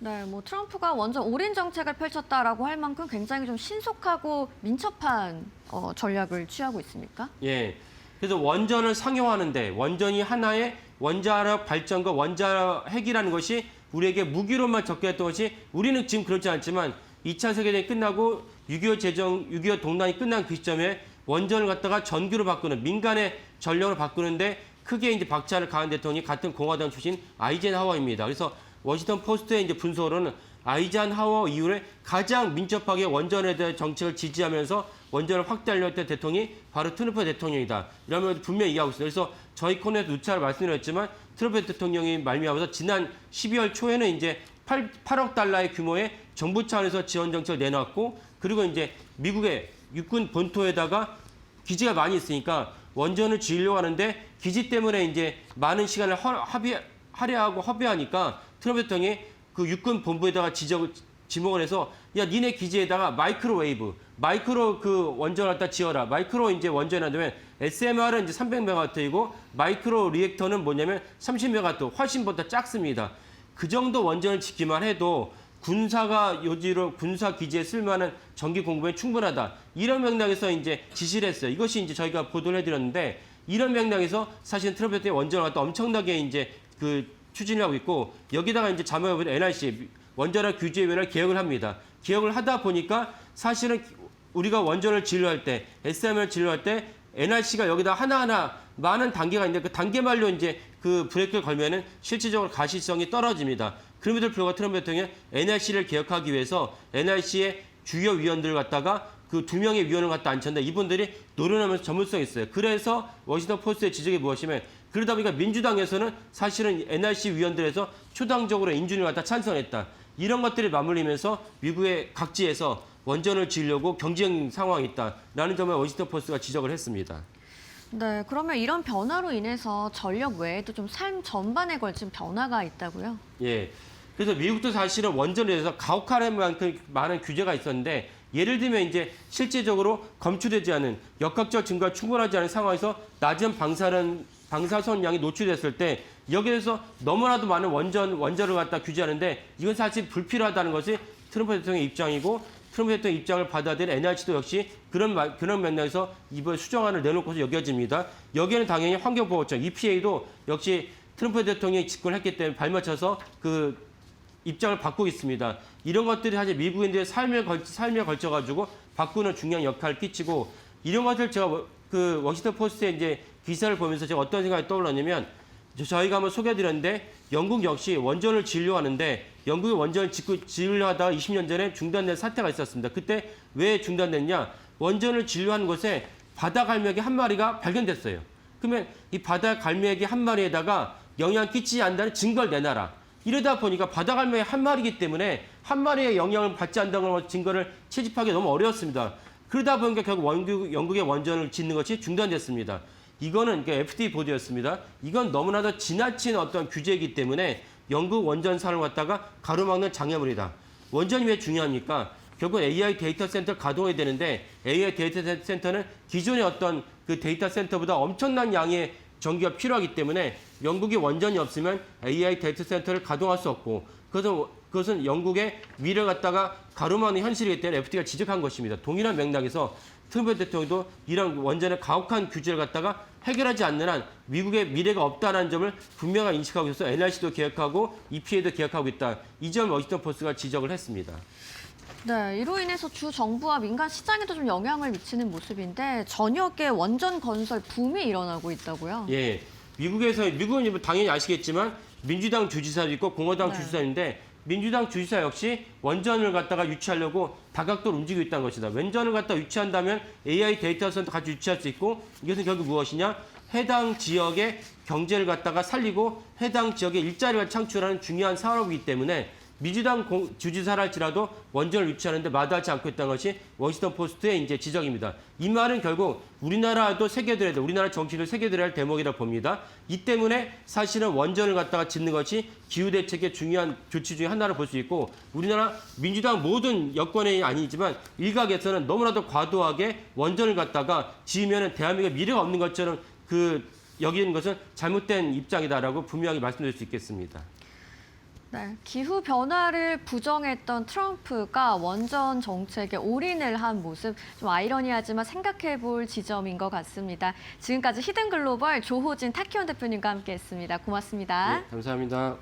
네, 뭐 트럼프가 완전 올인 정책을 펼쳤다라고 할 만큼 굉장히 좀 신속하고 민첩한 전략을 취하고 있습니까? 예. 그래서 원전을 상용하는데 원전이 하나의 원자력 발전과 원자력 핵이라는 것이 우리에게 무기로만 접근했던 것이 우리는 지금 그렇지 않지만 2차 세계대전이 끝나고 6.25 동란이 끝난 그 시점에 원전을 갖다가 전기로 바꾸는 민간의 전력으로 바꾸는데 크게 이제 박차를 가한 대통령이 같은 공화당 출신 아이젠하워입니다. 그래서 워싱턴 포스트의 이제 분석으로는 아이젠하워 이후에 가장 민첩하게 원전에 대한 정책을 지지하면서 원전을 확대하려고 했던 대통령이 바로 트럼프 대통령이다. 이러면 분명히 얘기하고 있습니다. 그래서 저희 코너에서 누차를 말씀드렸지만 트럼프 대통령이 말미암아서 지난 12월 초에는 이제 8억 달러의 규모의 정부 차원에서 지원 정책을 내놨고 그리고 이제 미국의 육군 본토에다가 기지가 많이 있으니까 원전을 지으려고 하는데 기지 때문에 이제 많은 시간을 할애하고 허비하니까 트럼프 대통령이 그 육군 본부에다가 지목을 해서 야 니네 기지에다가 마이크로 그 원전을 갖다 지어라. 마이크로 이제 원전이 하면 SMR은 이제 300메가와트이고 마이크로 리액터는 뭐냐면 30메가와트 훨씬보다 작습니다. 그 정도 원전을 짓기만 해도 군사가 요지로 군사 기지에 쓸만한 전기 공급에 충분하다. 이런 맥락에서 이제 지시를 했어요. 이것이 이제 저희가 보도를 해드렸는데 이런 맥락에서 사실 트럼프 대통령이 원전을 갖다 엄청나게 이제 그 추진을 하고 있고 여기다가 이제 자막을 NRC 원자력 규제위원회를 개혁을 합니다. 개혁을 하다 보니까 사실은 우리가 원전을 진료할 때 SMR을 진료할 때 NRC가 여기다 하나하나 많은 단계가 있는데 그 단계말로 이제 그 브레이크를 걸면은 실질적으로 가시성이 떨어집니다. 그럼에도 불구하고 트럼프 대통령이 NRC를 개혁하기 위해서 NRC의 주요 위원들을 갖다가 그 2명의 위원을 갖다 앉혔는데 이분들이 노련하면서 전문성이 있어요. 그래서 워싱턴 포스트의 지적이 무엇이면 그러다 보니까 민주당에서는 사실은 NRC 위원들에서 초당적으로 인준을 갖다 찬성했다. 이런 것들이 맞물리면서 미국의 각지에서 원전을 지으려고 경쟁 상황이 있다라는 점을 워싱턴 포스트가 지적을 했습니다. 네, 그러면 이런 변화로 인해서 전력 외에도 좀 삶 전반에 걸친 변화가 있다고요? 예. 그래서 미국도 사실은 원전에 대해서 가혹할 만큼 많은 규제가 있었는데 예를 들면 이제 실제적으로 검출되지 않은 역학적 증거가 충분하지 않은 상황에서 낮은 방사선 양이 노출됐을 때 여기에 대해서 너무나도 많은 원전을 갖다 규제하는데 이건 사실 불필요하다는 것이 트럼프 대통령의 입장이고 트럼프 대통령 입장을 받아들인 NRC도 역시 그런 맥락에서 이번 수정안을 내놓고서 여겨집니다. 여기에는 당연히 환경보호청 EPA도 역시 트럼프 대통령이 집권했기 때문에 발맞춰서 그 입장을 바꾸고 있습니다. 이런 것들이 사실 미국인들의 삶에 걸쳐가지고 바꾸는 중요한 역할을 끼치고 이런 것들 제가 그 워싱턴 포스트의 이제 기사를 보면서 제가 어떤 생각이 떠올랐냐면 저희가 한번 소개해드렸는데 영국 역시 원전을 지으려고 하는데 영국이 원전을 지으려 하다가 20년 전에 중단된 사태가 있었습니다. 그때 왜 중단됐냐? 원전을 지으려 하는 곳에 바다 갈매기 한 마리가 발견됐어요. 그러면 이 바다 갈매기 한 마리에다가 영향 끼치지 않는다는 증거를 내놔라. 이러다 보니까 바다 갈매기 한 마리이기 때문에 한 마리의 영향을 받지 않는다는 증거를 채집하기 너무 어려웠습니다. 그러다 보니까 결국 영국의 원전을 짓는 것이 중단됐습니다. 이거는 FT 보도였습니다. 이건 너무나도 지나친 어떤 규제이기 때문에 영국 원전사를 갖다가 가로막는 장애물이다. 원전이 왜 중요합니까? 결국 AI 데이터 센터를 가동해야 되는데 AI 데이터 센터는 기존의 어떤 그 데이터 센터보다 엄청난 양의 전기가 필요하기 때문에 영국이 원전이 없으면 AI 데이터 센터를 가동할 수 없고 그것은 영국의 미래를 갖다가 가로막는 현실이기 때문에 FT가 지적한 것입니다. 동일한 맥락에서 트럼프 대통령도 이런 원전의 가혹한 규제를 갖다가 해결하지 않는 한 미국의 미래가 없다는 점을 분명히 인식하고 있어서 NRC도 개혁하고 EPA도 개혁하고 있다. 이 점 워싱턴 포스트가 지적을 했습니다. 네, 이로 인해서 주 정부와 민간 시장에도 좀 영향을 미치는 모습인데 전역에 원전 건설 붐이 일어나고 있다고요? 예, 미국은 당연히 아시겠지만 민주당 주지사도 있고 공화당 네. 주지사인데 민주당 주지사 역시 원전을 갖다가 유치하려고 다각도로 움직이고 있다는 것이다. 원전을 갖다 유치한다면 AI 데이터 센터 같이 유치할 수 있고 이것은 결국 무엇이냐? 해당 지역의 경제를 갖다가 살리고 해당 지역의 일자리를 창출하는 중요한 산업이기 때문에 민주당 주지사라 할지라도 원전을 유치하는데 마다하지 않고 있다는 것이 워싱턴 포스트의 이제 지적입니다. 이 말은 결국 우리나라도 새겨들어야 돼. 우리나라 정치를 새겨들어야 할 대목이라고 봅니다. 이 때문에 사실은 원전을 갖다가 짓는 것이 기후대책의 중요한 조치 중에 하나를 볼 수 있고 우리나라 민주당 모든 여권이 아니지만 일각에서는 너무나도 과도하게 원전을 갖다가 지으면 대한민국의 미래가 없는 것처럼 여기는 것은 잘못된 입장이다라고 분명히 말씀드릴 수 있겠습니다. 네, 기후 변화를 부정했던 트럼프가 원전 정책에 올인을 한 모습 좀 아이러니하지만 생각해볼 지점인 것 같습니다. 지금까지 히든글로벌 조호진 타키원 대표님과 함께했습니다. 고맙습니다. 네, 감사합니다.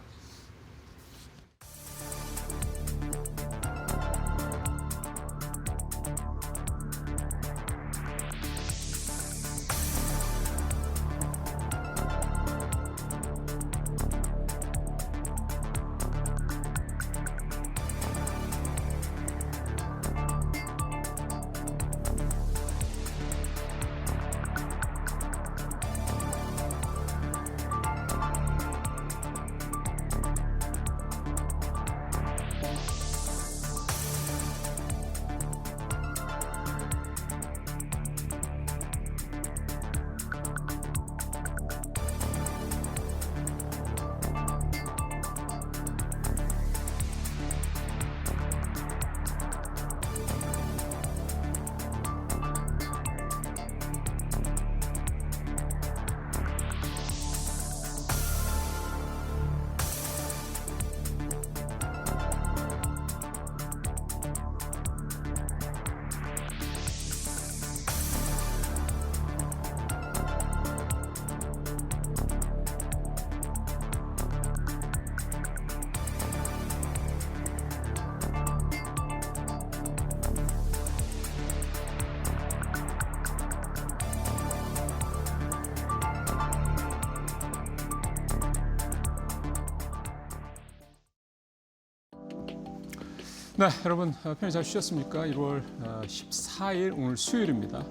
네, 여러분 편히 잘 쉬셨습니까? 1월 14일 오늘 수요일입니다.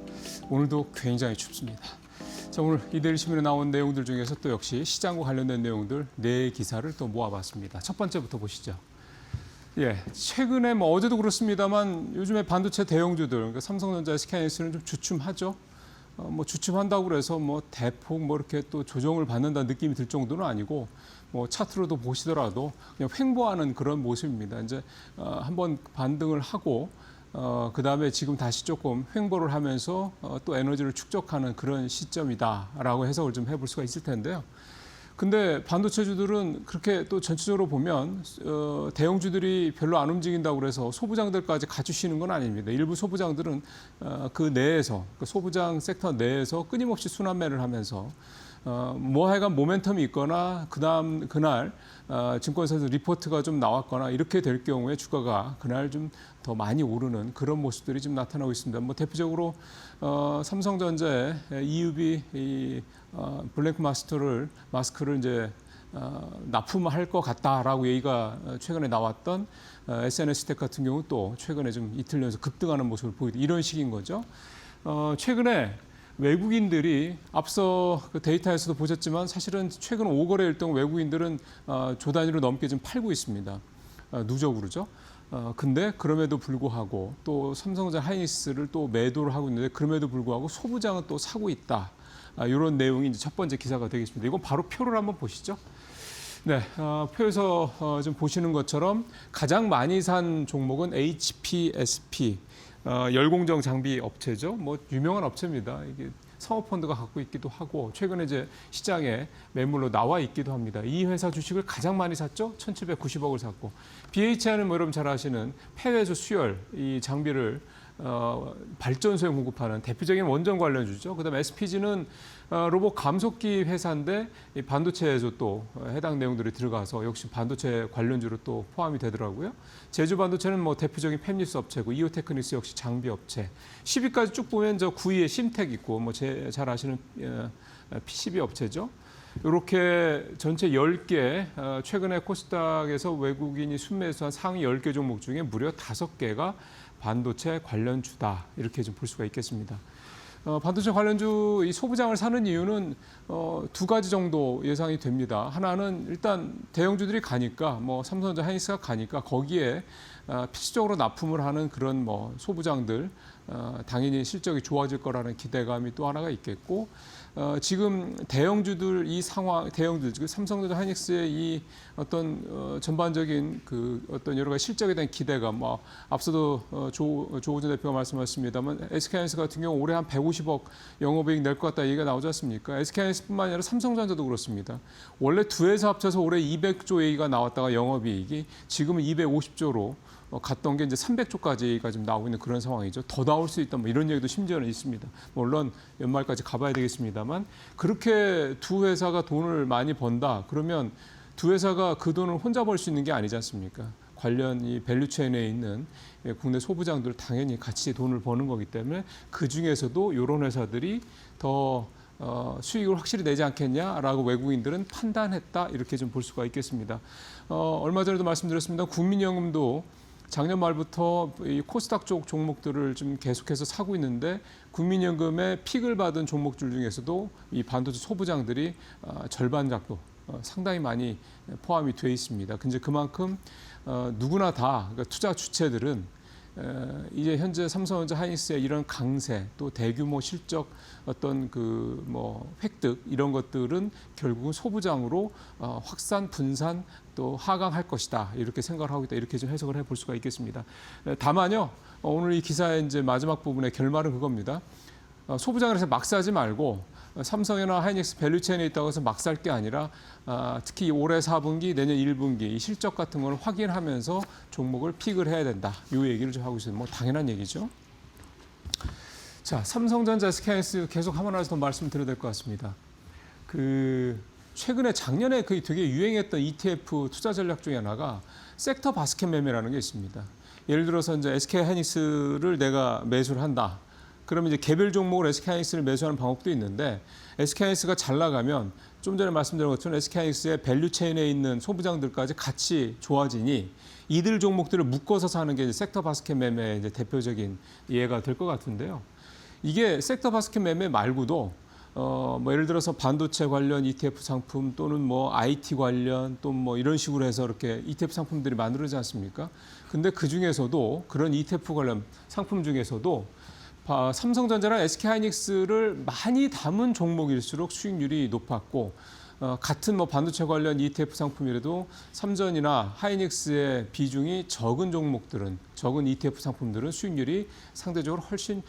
오늘도 굉장히 춥습니다. 자, 오늘 이데일리 신문에 나온 내용들 중에서 또 역시 시장과 관련된 내용들 4기사를 또 모아봤습니다. 첫 번째부터 보시죠. 예, 최근에 뭐 어제도 그렇습니다만 요즘에 반도체 대형주들, 그러니까 삼성전자, SK하이닉스는 좀 주춤하죠. 뭐 주춤한다고 그래서 뭐 대폭 뭐 이렇게 또 조정을 받는다는 느낌이 들 정도는 아니고 뭐 차트로도 보시더라도 그냥 횡보하는 그런 모습입니다. 이제 한번 반등을 하고 그다음에 지금 다시 조금 횡보를 하면서 또 에너지를 축적하는 그런 시점이다라고 해석을 좀 해볼 수가 있을 텐데요. 근데 반도체주들은 그렇게 또 전체적으로 보면 대형주들이 별로 안 움직인다고 그래서 소부장들까지 같이 쉬는 건 아닙니다. 일부 소부장들은 그 내에서, 그 소부장 섹터 내에서 끊임없이 순환매를 하면서 뭐 하여간 모멘텀이 있거나 그날 증권사에서 리포트가 좀 나왔거나 이렇게 될 경우에 주가가 그날 좀 더 많이 오르는 그런 모습들이 좀 나타나고 있습니다. 뭐 대표적으로 삼성전자의 EUV 블랙 마스크를 이제 납품할 것 같다라고 얘기가 최근에 나왔던 SNS텍 같은 경우 또 최근에 좀 이틀 연속 급등하는 모습을 보이고 이런 식인 거죠. 최근에 외국인들이 앞서 그 데이터에서도 보셨지만 사실은 최근 5거래일 동안 외국인들은 조 단위로 넘게 좀 팔고 있습니다. 누적으로죠. 근데 그럼에도 불구하고 또 삼성전자 하이닉스를 또 매도를 하고 있는데 그럼에도 불구하고 소부장은 또 사고 있다. 이런 내용이 이제 첫 번째 기사가 되겠습니다. 이건 바로 표를 한번 보시죠. 네, 표에서 좀 보시는 것처럼 가장 많이 산 종목은 HPSP, 열공정 장비 업체죠. 뭐 유명한 업체입니다. 이게 사모펀드가 갖고 있기도 하고 최근에 이제 시장에 매물로 나와 있기도 합니다. 이 회사 주식을 가장 많이 샀죠. 1,790억을 샀고 BHI는 뭐 여러분 잘 아시는 폐회수 수열 이 장비를 발전소에 공급하는 대표적인 원전 관련주죠. 그다음에 SPG는 로봇 감속기 회사인데 이 반도체에서 또 해당 내용들이 들어가서 역시 반도체 관련주로 또 포함이 되더라고요. 제주 반도체는 뭐 대표적인 팹리스 업체고 이오테크닉스 역시 장비 업체. 10위까지 쭉 보면 저 9위에 심텍 있고 뭐 잘 아시는 PCB 업체죠. 이렇게 전체 10개, 최근에 코스닥에서 외국인이 순매수한 상위 10개 종목 중에 무려 5개가 반도체 관련주다. 이렇게 좀 볼 수가 있겠습니다. 반도체 관련주 이 소부장을 사는 이유는 2가지 정도 예상이 됩니다. 하나는 일단 대형주들이 가니까 뭐 삼성전자 하이닉스가 가니까 거기에 필수적으로 납품을 하는 그런 뭐 소부장들 당연히 실적이 좋아질 거라는 기대감이 또 하나가 있겠고 지금 대형주들 이 상황, 대형주 삼성전자, 하이닉스의 이 어떤 전반적인 그 어떤 여러 가지 실적에 대한 기대감, 앞서도 조우전 대표가 말씀하셨습니다만 SK하이닉스 같은 경우 올해 한 150억 영업이익 낼 것 같다 얘기가 나오지 않습니까? SK하이닉스뿐만 아니라 삼성전자도 그렇습니다. 원래 두 회사 합쳐서 올해 200조 얘기가 나왔다가 영업이익이 지금은 250조로 갔던 게 이제 300조까지가 지금 나오고 있는 그런 상황이죠. 더 나올 수 있다, 뭐 이런 얘기도 심지어는 있습니다. 물론 연말까지 가봐야 되겠습니다만 그렇게 두 회사가 돈을 많이 번다. 그러면 두 회사가 그 돈을 혼자 벌 수 있는 게 아니지 않습니까? 관련 이 밸류체인에 있는 국내 소부장들 당연히 같이 돈을 버는 거기 때문에 그 중에서도 이런 회사들이 더 수익을 확실히 내지 않겠냐라고 외국인들은 판단했다 이렇게 좀 볼 수가 있겠습니다. 얼마 전에도 말씀드렸습니다. 국민연금도 작년 말부터 이 코스닥 쪽 종목들을 좀 계속해서 사고 있는데 국민연금의 픽을 받은 종목들 중에서도 이 반도체 소부장들이 절반 정도 상당히 많이 포함이 돼 있습니다. 근데 그만큼 누구나 다 그러니까 투자 주체들은 이제 현재 삼성전자, 하이닉스의 이런 강세 또 대규모 실적 어떤 그 뭐 획득 이런 것들은 결국은 소부장으로 확산, 분산 또 하강할 것이다 이렇게 생각을 하고 있다 이렇게 좀 해석을 해볼 수가 있겠습니다. 다만요 오늘 이 기사의 이제 마지막 부분의 결말은 그겁니다. 소부장을 해서 막 사지 말고 삼성이나 하이닉스 밸류체인에 있다고 해서 막 살 게 아니라 특히 올해 4분기, 내년 1분기 이 실적 같은 걸 확인하면서 종목을 픽을 해야 된다. 이 얘기를 좀 하고 있어요. 뭐 당연한 얘기죠. 자, 삼성전자, SK하이닉스 계속 한번 더 말씀드려야 될 것 같습니다. 최근에 작년에 되게 유행했던 ETF 투자 전략 중에 하나가 섹터 바스켓 매매라는 게 있습니다. 예를 들어서 이제 SK하이닉스를 내가 매수를 한다. 그러면 이제 개별 종목으로 SK하이닉스를 매수하는 방법도 있는데 SK하이닉스가 잘 나가면 좀 전에 말씀드린 것처럼 SK하이닉스의 밸류체인에 있는 소부장들까지 같이 좋아지니 이들 종목들을 묶어서 사는 게 이제 섹터 바스켓 매매의 이제 대표적인 예가 될 것 같은데요. 이게 섹터 바스켓 매매 말고도 뭐 예를 들어서 반도체 관련 ETF 상품 또는 뭐 IT 관련 또 뭐 이런 식으로 해서 이렇게 ETF 상품들이 만들어지지 않습니까? 근데 그 중에서도 그런 ETF 관련 상품 중에서도 삼성전자랑 SK하이닉스를 많이 담은 종목일수록 수익률이 높았고 같은 뭐 반도체 관련 ETF 상품이라도 삼전이나 하이닉스의 비중이 적은 종목들은 적은 ETF 상품들은 수익률이 상대적으로 훨씬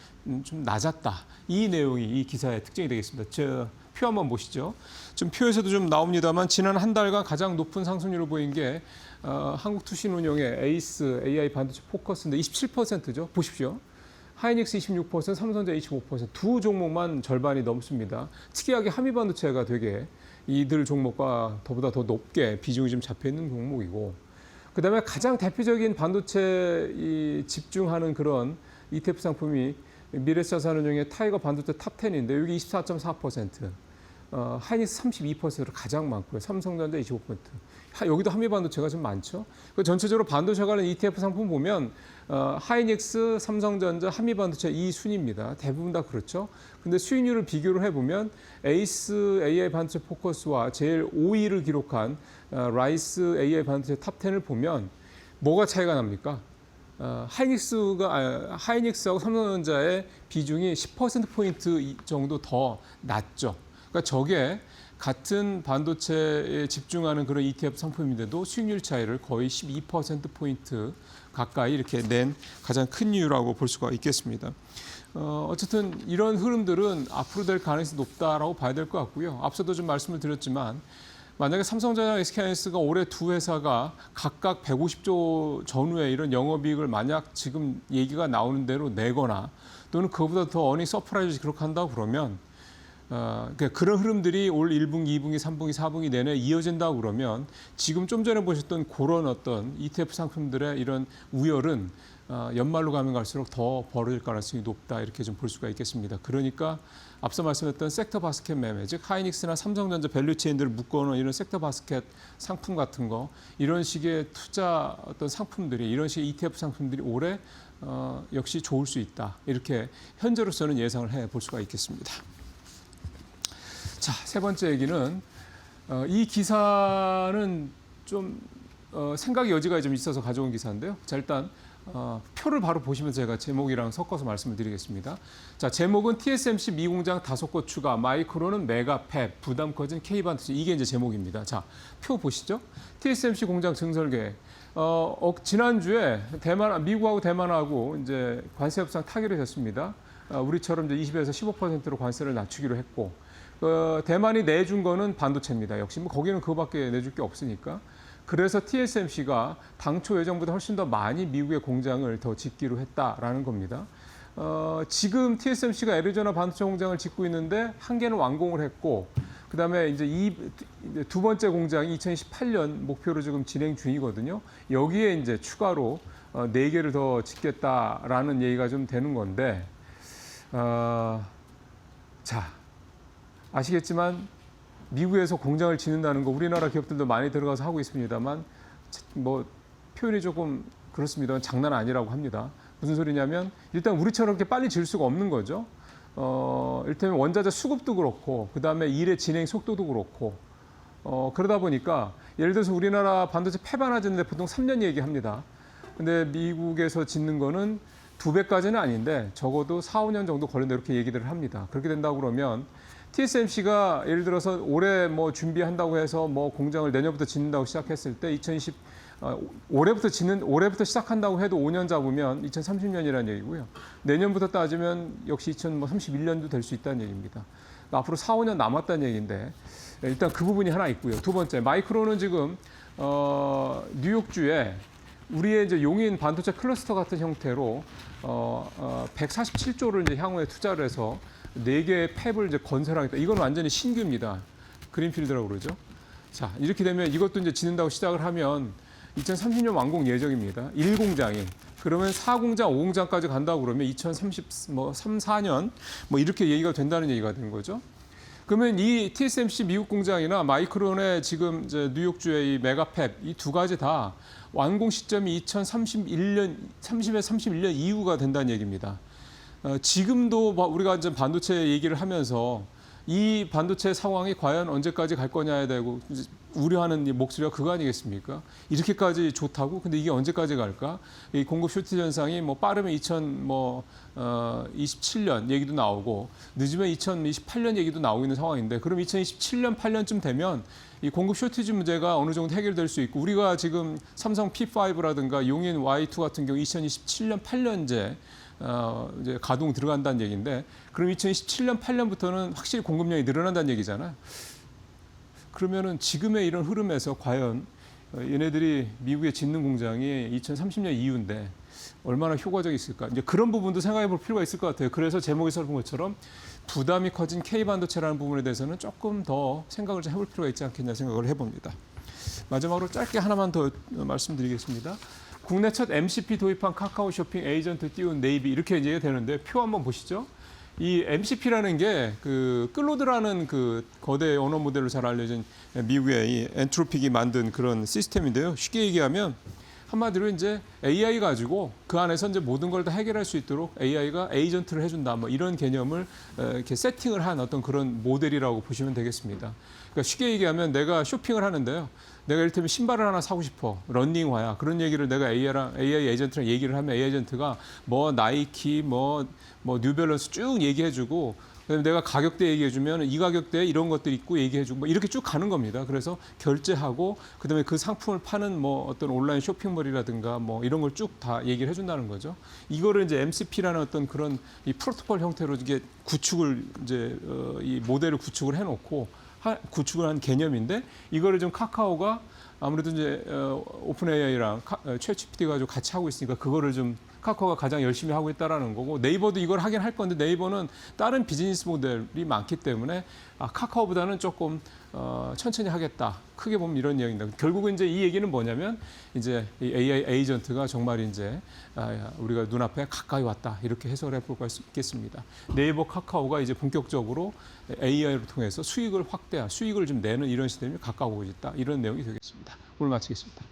좀 낮았다. 이 내용이 이 기사의 특징이 되겠습니다. 저 표 한번 보시죠. 좀 표에서도 좀 나옵니다만 지난 한 달간 가장 높은 상승률을 보인 게 한국투신운용의 에이스 AI 반도체 포커스인데 27%죠. 보십시오. 하이닉스 26%, 삼성전자 25%, 두 종목만 절반이 넘습니다. 특이하게 한미반도체가 되게 이들 종목과 더보다 더 높게 비중이 좀 잡혀 있는 종목이고, 그다음에 가장 대표적인 반도체 집중하는 그런 ETF 상품이 미래자산운용의 타이거 반도체 탑10인데 여기 24.4%, 하이닉스 32%로 가장 많고요. 삼성전자 25%. 여기도 한미반도체가 좀 많죠. 전체적으로 반도체 관련 ETF 상품 보면 하이닉스, 삼성전자, 한미반도체 이 순입니다. 대부분 다 그렇죠. 근데 수익률을 비교를 해보면 에이스 AI 반도체 포커스와 제일 5위를 기록한 라이스 AI 반도체 탑10을 보면 뭐가 차이가 납니까? 하이닉스하고 삼성전자의 비중이 10%포인트 정도 더 낮죠. 그러니까 저게 같은 반도체에 집중하는 그런 ETF 상품인데도 수익률 차이를 거의 12%포인트 가까이 이렇게 낸 가장 큰 이유라고 볼 수가 있겠습니다. 어쨌든 이런 흐름들은 앞으로 될 가능성이 높다라고 봐야 될 것 같고요. 앞서도 좀 말씀을 드렸지만 만약에 삼성전자와 SK하이닉스가 올해 두 회사가 각각 150조 전후의 이런 영업이익을 만약 지금 얘기가 나오는 대로 내거나 또는 그보다 더 어닝 서프라이즈 기록한다고 그러면 그런 흐름들이 올 1분기, 2분기, 3분기, 4분기 내내 이어진다고 그러면 지금 좀 전에 보셨던 그런 어떤 ETF 상품들의 이런 우열은 연말로 가면 갈수록 더 벌어질 가능성이 높다 이렇게 좀 볼 수가 있겠습니다. 그러니까 앞서 말씀했던 섹터 바스켓 매매, 즉 하이닉스나 삼성전자 밸류체인들을 묶어놓은 이런 섹터 바스켓 상품 같은 거 이런 식의 투자 어떤 상품들이 이런 식의 ETF 상품들이 올해 역시 좋을 수 있다 이렇게 현재로서는 예상을 해볼 수가 있겠습니다. 자, 세 번째 얘기는 이 기사는 좀 생각의 여지가 좀 있어서 가져온 기사인데요. 자, 일단 표를 바로 보시면 제가 제목이랑 섞어서 말씀을 드리겠습니다. 자, 제목은 TSMC 미 공장 5곳 추가, 마이크론은 메가팹, 부담 커진 K반도체. 이게 이제 제목입니다. 자, 표 보시죠. TSMC 공장 증설계획. 지난주에 미국하고 대만하고 이제 관세 협상 타결이 됐습니다. 우리처럼 이제 20에서 15%로 관세를 낮추기로 했고, 대만이 내준 거는 반도체입니다. 역시 뭐 거기는 그거밖에 내줄 게 없으니까. 그래서 TSMC가 당초 예정보다 훨씬 더 많이 미국의 공장을 더 짓기로 했다라는 겁니다. 지금 TSMC가 애리조나 반도체 공장을 짓고 있는데 한 개는 완공을 했고, 그다음에 이제 두 번째 공장이 2028년 목표로 지금 진행 중이거든요. 여기에 이제 추가로 4개를 더 짓겠다라는 얘기가 좀 되는 건데, 자, 아시겠지만 미국에서 공장을 짓는다는 거 우리나라 기업들도 많이 들어가서 하고 있습니다만 뭐 표현이 조금 그렇습니다. 장난 아니라고 합니다. 무슨 소리냐면 일단 우리처럼 이렇게 빨리 질 수가 없는 거죠. 일테면 원자재 수급도 그렇고 그다음에 일의 진행 속도도 그렇고 그러다 보니까 예를 들어서 우리나라 반도체 팹 하나 짓는데 보통 3년 얘기합니다. 근데 미국에서 짓는 거는 2배까지는 아닌데 적어도 4, 5년 정도 걸린다 이렇게 얘기들을 합니다. 그렇게 된다고 그러면 TSMC가 예를 들어서 올해 뭐 준비한다고 해서 뭐 공장을 내년부터 짓는다고 시작했을 때 올해부터 시작한다고 해도 5년 잡으면 2030년이라는 얘기고요. 내년부터 따지면 역시 2031년도 될 수 있다는 얘기입니다. 그러니까 앞으로 4, 5년 남았다는 얘기인데 일단 그 부분이 하나 있고요. 두 번째, 마이크론은 지금 뉴욕주에 우리의 이제 용인 반도체 클러스터 같은 형태로 147조를 이제 향후에 투자를 해서 4개의 팹을 이제 건설하겠다. 이건 완전히 신규입니다. 그린필드라고 그러죠. 자, 이렇게 되면 이것도 이제 짓는다고 시작을 하면 2030년 완공 예정입니다. 1공장이. 그러면 4공장, 5공장까지 간다고 그러면 2033, 4년 뭐 이렇게 얘기가 된다는 얘기가 되는 거죠. 그러면 이 TSMC 미국 공장이나 마이크론의 지금 이제 뉴욕주의 이 메가팹 이 두 가지 다 완공 시점이 2031년, 30에서 31년 이후가 된다는 얘기입니다. 지금도 우리가 이제 반도체 얘기를 하면서 이 반도체 상황이 과연 언제까지 갈 거냐에 대고 우려하는 목소리가 그거 아니겠습니까? 이렇게까지 좋다고? 근데 이게 언제까지 갈까? 이 공급 쇼티지 현상이 뭐 빠르면 2027년 얘기도 나오고 늦으면 2028년 얘기도 나오고 있는 상황인데 그럼 2027년, 8년쯤 되면 이 공급 쇼티지 문제가 어느 정도 해결될 수 있고 우리가 지금 삼성 P5라든가 용인 Y2 같은 경우 2027년, 8년제 이제 가동 들어간다는 얘기인데 그럼 2027년, 8년부터는 확실히 공급량이 늘어난다는 얘기잖아요. 그러면은 지금의 이런 흐름에서 과연 얘네들이 미국에 짓는 공장이 2030년 이후인데 얼마나 효과적이 있을까? 이제 그런 부분도 생각해 볼 필요가 있을 것 같아요. 그래서 제목에서 본 것처럼 부담이 커진 K반도체라는 부분에 대해서는 조금 더 생각을 좀 해볼 필요가 있지 않겠냐 생각을 해봅니다. 마지막으로 짧게 하나만 더 말씀드리겠습니다. 국내 첫 MCP 도입한 카카오 쇼핑 에이전트 띄운 네이비 이렇게 얘기가 되는데 표 한번 보시죠. 이 MCP라는 게 그 클로드라는 그 거대 언어 모델로 잘 알려진 미국의 이 엔트로픽이 만든 그런 시스템인데요. 쉽게 얘기하면 한마디로 이제 AI 가지고 그 안에서 이제 모든 걸 다 해결할 수 있도록 AI가 에이전트를 해준다. 뭐 이런 개념을 이렇게 세팅을 한 어떤 그런 모델이라고 보시면 되겠습니다. 그러니까 쉽게 얘기하면 내가 쇼핑을 하는데요. 내가 이를테면 신발을 하나 사고 싶어. 런닝화야. 그런 얘기를 내가 AI 에이전트랑 얘기를 하면 AI 에이전트가 뭐 나이키, 뭐 뉴밸런스 쭉 얘기해주고 그다음에 내가 가격대 얘기해주면 이 가격대에 이런 것들이 있고 얘기해주고 뭐 이렇게 쭉 가는 겁니다. 그래서 결제하고 그다음에 그 상품을 파는 뭐 어떤 온라인 쇼핑몰이라든가 뭐 이런 걸 쭉 다 얘기를 해준다는 거죠. 이거를 이제 MCP라는 어떤 그런 이 프로토콜 형태로 이게 구축을 이제 이 모델을 구축을 해놓고 구축을 한 개념인데 이거를 좀 카카오가 아무래도 이제 오픈 AI랑 챗GPT 가지고 같이 하고 있으니까 그거를 좀 카카오가 가장 열심히 하고 있다라는 거고 네이버도 이걸 하긴 할 건데 네이버는 다른 비즈니스 모델이 많기 때문에 카카오보다는 조금 천천히 하겠다. 크게 보면 이런 이야기입니다. 결국은 이제 이 얘기는 뭐냐면 이제 이 AI 에이전트가 정말 이제 우리가 눈앞에 가까이 왔다. 이렇게 해석을 해볼 수 있겠습니다. 네이버 카카오가 이제 본격적으로 AI를 통해서 수익을 좀 내는 이런 시대에 가까워오고 있다. 이런 내용이 되겠습니다. 오늘 마치겠습니다.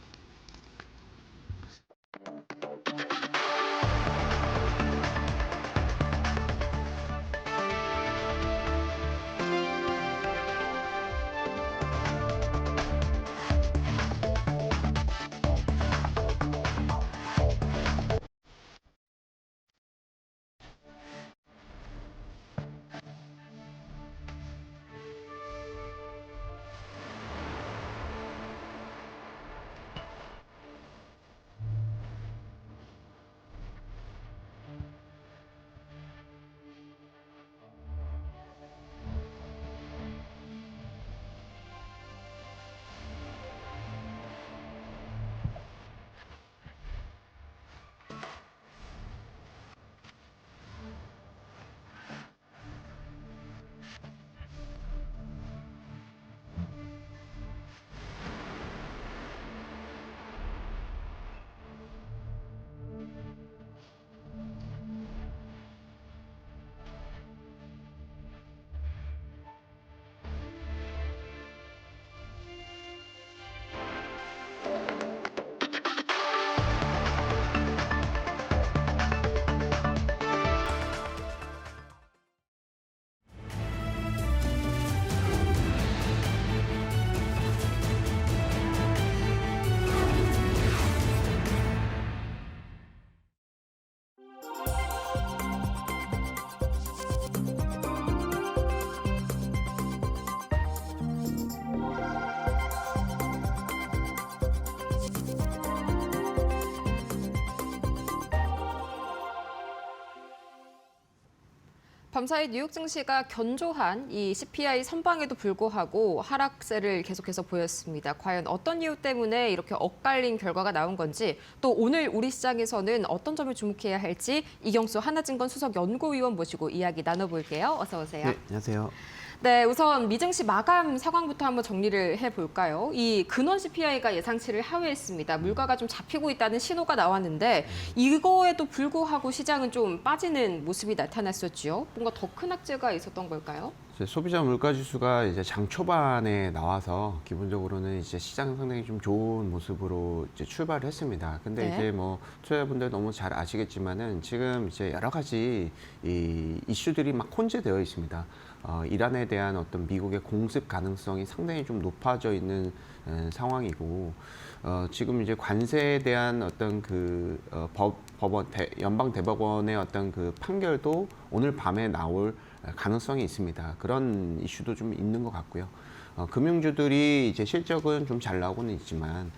밤사이 뉴욕 증시가 견조한 이 CPI 선방에도 불구하고 하락세를 계속해서 보였습니다. 과연 어떤 이유 때문에 이렇게 엇갈린 결과가 나온 건지, 또 오늘 우리 시장에서는 어떤 점을 주목해야 할지 이경수 하나증권 수석 연구위원 모시고 이야기 나눠볼게요. 어서 오세요. 네, 안녕하세요. 네, 우선 미증시 마감 상황부터 한번 정리를 해볼까요? 이 근원 CPI가 예상치를 하회했습니다. 물가가 좀 잡히고 있다는 신호가 나왔는데 이거에도 불구하고 시장은 좀 빠지는 모습이 나타났었죠. 뭔가 더 큰 악재가 있었던 걸까요? 소비자 물가 지수가 이제 장 초반에 나와서 기본적으로는 이제 시장 상당히 좀 좋은 모습으로 이제 출발을 했습니다. 근데 네. 이제 뭐 투자자분들 너무 잘 아시겠지만은 지금 이제 여러 가지 이 이슈들이 막 혼재되어 있습니다. 이란에 대한 어떤 미국의 공습 가능성이 상당히 좀 높아져 있는 상황이고, 지금 이제 관세에 대한 어떤 그 연방 대법원의 어떤 그 판결도 오늘 밤에 나올 가능성이 있습니다. 그런 이슈도 좀 있는 것 같고요. 금융주들이 이제 실적은 좀 잘 나오고는 있지만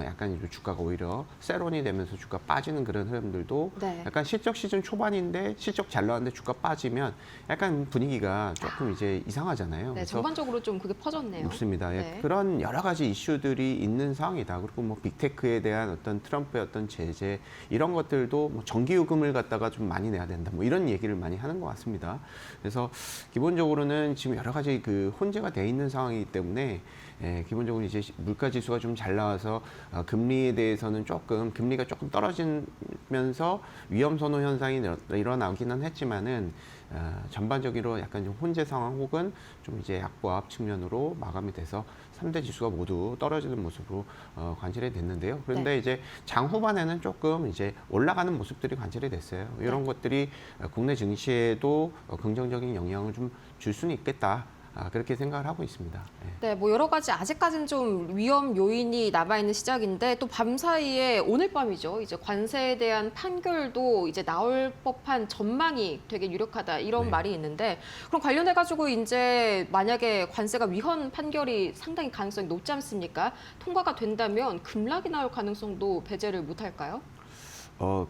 약간 이제 주가가 오히려 세론이 되면서 주가 빠지는 그런 흐름들도 네. 약간 실적 시즌 초반인데 실적 잘 나왔는데 주가 빠지면 약간 분위기가 조금 이제 이상하잖아요. 네, 그래서 전반적으로 좀 그게 퍼졌네요. 높습니다. 예, 네. 그런 여러 가지 이슈들이 있는 상황이다. 그리고 뭐 빅테크에 대한 어떤 트럼프의 어떤 제재 이런 것들도 뭐 전기요금을 갖다가 좀 많이 내야 된다. 뭐 이런 얘기를 많이 하는 것 같습니다. 그래서 기본적으로는 지금 여러 가지 그 혼재가 돼 있는 상황이기 때문에 기본적으로 이제 물가 지수가 좀 잘 나와서 금리에 대해서는 금리가 조금 떨어지면서 위험 선호 현상이 일어나기는 했지만은 전반적으로 약간 좀 혼재 상황 혹은 좀 이제 약보합 측면으로 마감이 돼서 3대 지수가 모두 떨어지는 모습으로 관찰이 됐는데요. 그런데 네. 이제 장 후반에는 조금 이제 올라가는 모습들이 관찰이 됐어요. 이런 것들이 국내 증시에도 긍정적인 영향을 좀 줄 수는 있겠다. 그렇게 생각을 하고 있습니다. 예. 네, 뭐 여러 가지 아직까지는 좀 위험 요인이 남아있는 시작인데 또 밤사이에 오늘 밤이죠. 이제 관세에 대한 판결도 이제 나올 법한 전망이 되게 유력하다 이런 네. 말이 있는데, 그럼 관련해가지고 이제 만약에 관세가 위헌 판결이 상당히 가능성이 높지 않습니까? 통과가 된다면 급락이 나올 가능성도 배제를 못할까요?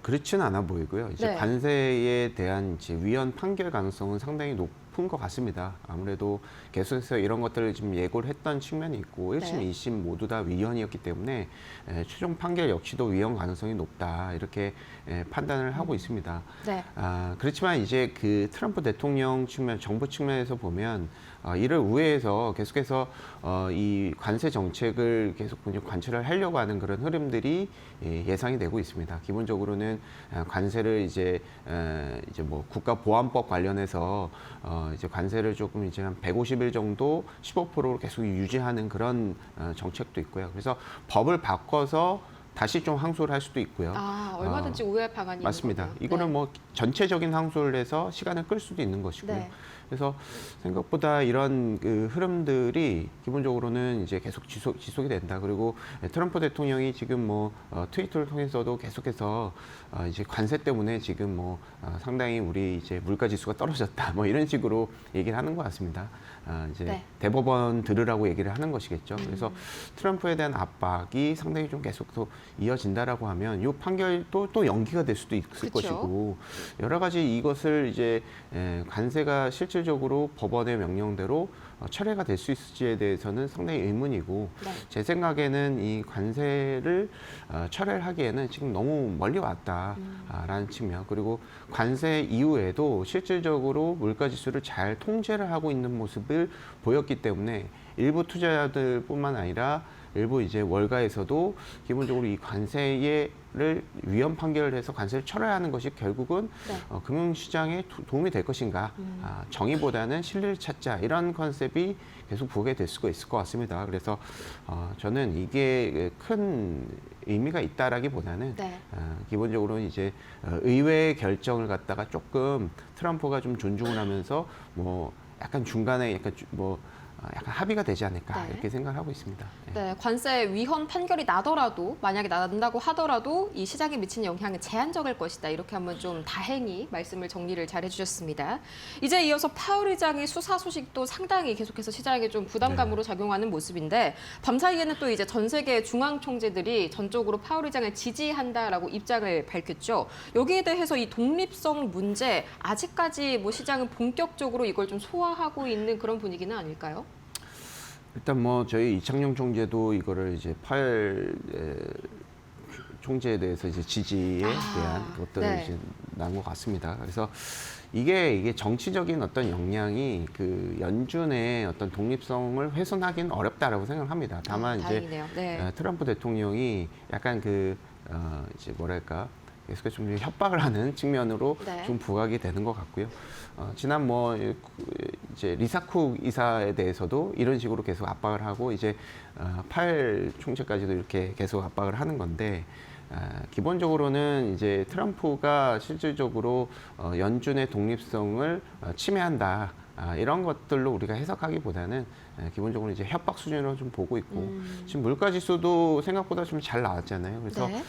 그렇지는 않아 보이고요. 이제 네. 관세에 대한 이제 위헌 판결 가능성은 상당히 높은 것 같습니다. 아무래도 계속해서 이런 것들을 지금 예고를 했던 측면이 있고 1심, 네. 2심 모두 다 위헌이었기 때문에 최종 판결 역시도 위헌 가능성이 높다 이렇게 판단을 하고 있습니다. 네. 그렇지만 이제 그 트럼프 대통령 측면, 정부 측면에서 보면 이를 우회해서 계속해서 이 관세 정책을 계속 관철을 하려고 하는 그런 흐름들이 예상이 되고 있습니다. 기본적으로는 관세를 이제 뭐 국가보안법 관련해서 이제 관세를 조금 이제 한 150일 정도 15%로 계속 유지하는 그런 정책도 있고요. 그래서 법을 바꿔서 다시 좀 항소를 할 수도 있고요. 얼마든지 우회 방안이 맞습니다. 있는 거네요. 이거는 네. 뭐 전체적인 항소를 해서 시간을 끌 수도 있는 것이고요. 네. 그래서 생각보다 이런 그 흐름들이 기본적으로는 이제 계속 지속이 된다. 그리고 트럼프 대통령이 지금 뭐 트위터를 통해서도 계속해서 이제 관세 때문에 지금 뭐 상당히 우리 이제 물가 지수가 떨어졌다. 뭐 이런 식으로 얘기를 하는 것 같습니다. 이제 네. 대법원 들으라고 얘기를 하는 것이겠죠. 그래서 트럼프에 대한 압박이 상당히 좀 계속 또 이어진다라고 하면 이 판결도 또 연기가 될 수도 있을 그쵸. 것이고 여러 가지 이것을 이제 관세가 실질적으로 법원의 명령대로 철회가 될 수 있을지에 대해서는 상당히 의문이고 네. 제 생각에는 이 관세를 철회를 하기에는 지금 너무 멀리 왔다라는 측면 그리고 관세 이후에도 실질적으로 물가 지수를 잘 통제를 하고 있는 모습을 보였기 때문에 일부 투자자들뿐만 아니라 일부 이제 월가에서도 기본적으로 이 관세를 위헌 판결을 해서 관세를 철회하는 것이 결국은 네. 금융시장에 도움이 될 것인가 정의보다는 실리를 찾자 이런 컨셉이 계속 보게 될 수가 있을 것 같습니다. 그래서 저는 이게 큰 의미가 있다라기보다는 네. 기본적으로 이제 의회의 결정을 갖다가 조금 트럼프가 좀 존중을 하면서 뭐 약간 중간에 약간 뭐 약간 합의가 되지 않을까 네. 이렇게 생각을 하고 있습니다. 예. 네, 관세 위헌 판결이 나더라도 만약에 난다고 하더라도 이 시장에 미치는 영향은 제한적일 것이다. 이렇게 한번 좀 다행히 말씀을 정리를 잘 해주셨습니다. 이제 이어서 파월 의장의 수사 소식도 상당히 계속해서 시장에 좀 부담감으로 작용하는 모습인데 밤사이에는 또 이제 전 세계 중앙 총재들이 전적으로 파월 의장을 지지한다라고 입장을 밝혔죠. 여기에 대해서 이 독립성 문제 아직까지 뭐 시장은 본격적으로 이걸 좀 소화하고 있는 그런 분위기는 아닐까요? 일단 뭐 저희 이창용 총재도 이거를 이제 파월 총재에 대해서 이제 지지에 대한 것들을 네. 이제 나온 것 같습니다. 그래서 이게 정치적인 어떤 영향이 그 연준의 어떤 독립성을 훼손하기는 어렵다라고 생각을 합니다. 다만 이제 다행이네요. 네. 트럼프 대통령이 약간 이제 뭐랄까 계속해서 좀 협박을 하는 측면으로 네. 좀 부각이 되는 것 같고요. 지난 이제 리사쿡 이사에 대해서도 이런 식으로 계속 압박을 하고 이제 파웰 총재까지도 이렇게 계속 압박을 하는 건데 기본적으로는 이제 트럼프가 실질적으로 연준의 독립성을 침해한다. 이런 것들로 우리가 해석하기보다는 기본적으로 이제 협박 수준으로 좀 보고 있고 지금 물가 지수도 생각보다 좀 잘 나왔잖아요. 그래서 네.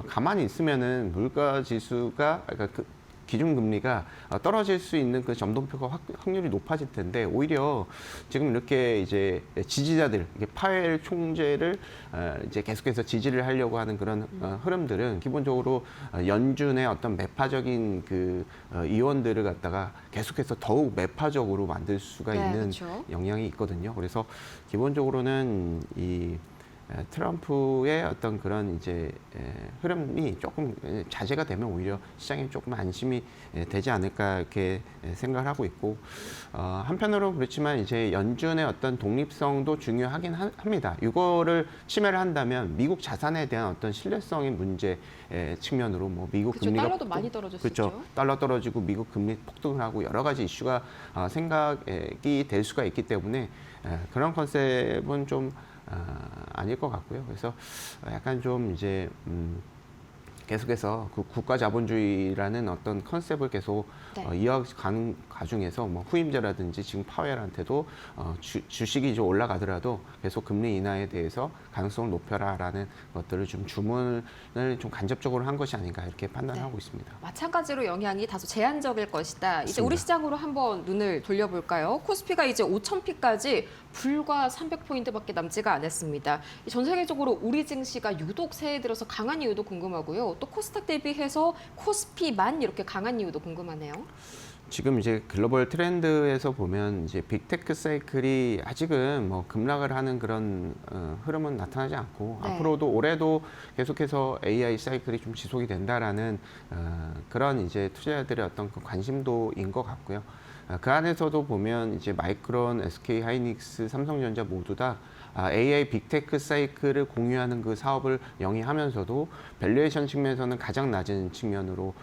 가만히 있으면은 물가 지수가 그러니까 그 기준금리가 떨어질 수 있는 그 점동표가 확률이 높아질 텐데 오히려 지금 이렇게 이제 지지자들, 파웰 총재를 이제 계속해서 지지를 하려고 하는 그런 흐름들은 기본적으로 연준의 어떤 매파적인 그 의원들을 갖다가 계속해서 더욱 매파적으로 만들 수가 네, 있는 그렇죠. 영향이 있거든요. 그래서 기본적으로는 이 트럼프의 어떤 그런 이제 흐름이 조금 자제가 되면 오히려 시장에 조금 안심이 되지 않을까 이렇게 생각을 하고 있고 한편으로 그렇지만 이제 연준의 어떤 독립성도 중요하긴 합니다. 이거를 침해를 한다면 미국 자산에 대한 어떤 신뢰성의 문제 측면으로 뭐 미국 그렇죠. 금리가 달러도 많이 떨어졌었죠. 그렇죠. 달러 떨어지고 미국 금리 폭등을 하고 여러 가지 이슈가 생각이 될 수가 있기 때문에 그런 컨셉은 좀 아닐 것 같고요. 그래서 약간 좀 이제 계속해서 그 국가 자본주의라는 어떤 컨셉을 계속 네. 이어가는 과정에서 뭐 후임자라든지 지금 파웰한테도 주식이 좀 올라가더라도 계속 금리 인하에 대해서 가능성을 높여라라는 것들을 좀 주문을 좀 간접적으로 한 것이 아닌가 이렇게 판단하고 있습니다. 마찬가지로 영향이 다소 제한적일 것이다. 이제 맞습니다. 우리 시장으로 한번 눈을 돌려볼까요? 코스피가 이제 5,000피까지 불과 300포인트밖에 남지가 않았습니다. 전 세계적으로 우리 증시가 유독 새해 들어서 강한 이유도 궁금하고요. 또 코스닥 대비해서 코스피만 이렇게 강한 이유도 궁금하네요. 지금 이제 글로벌 트렌드에서 보면 이제 빅테크 사이클이 아직은 뭐 급락을 하는 그런 흐름은 나타나지 않고 네. 앞으로도 올해도 계속해서 AI 사이클이 좀 지속이 된다라는 그런 이제 투자자들의 어떤 그 관심도인 것 같고요. 그 안에서도 보면 이제 마이크론, SK 하이닉스, 삼성전자 모두 다 AI 빅테크 사이클을 공유하는 그 사업을 영위하면서도 밸류에이션 측면에서는 가장 낮은 측면으로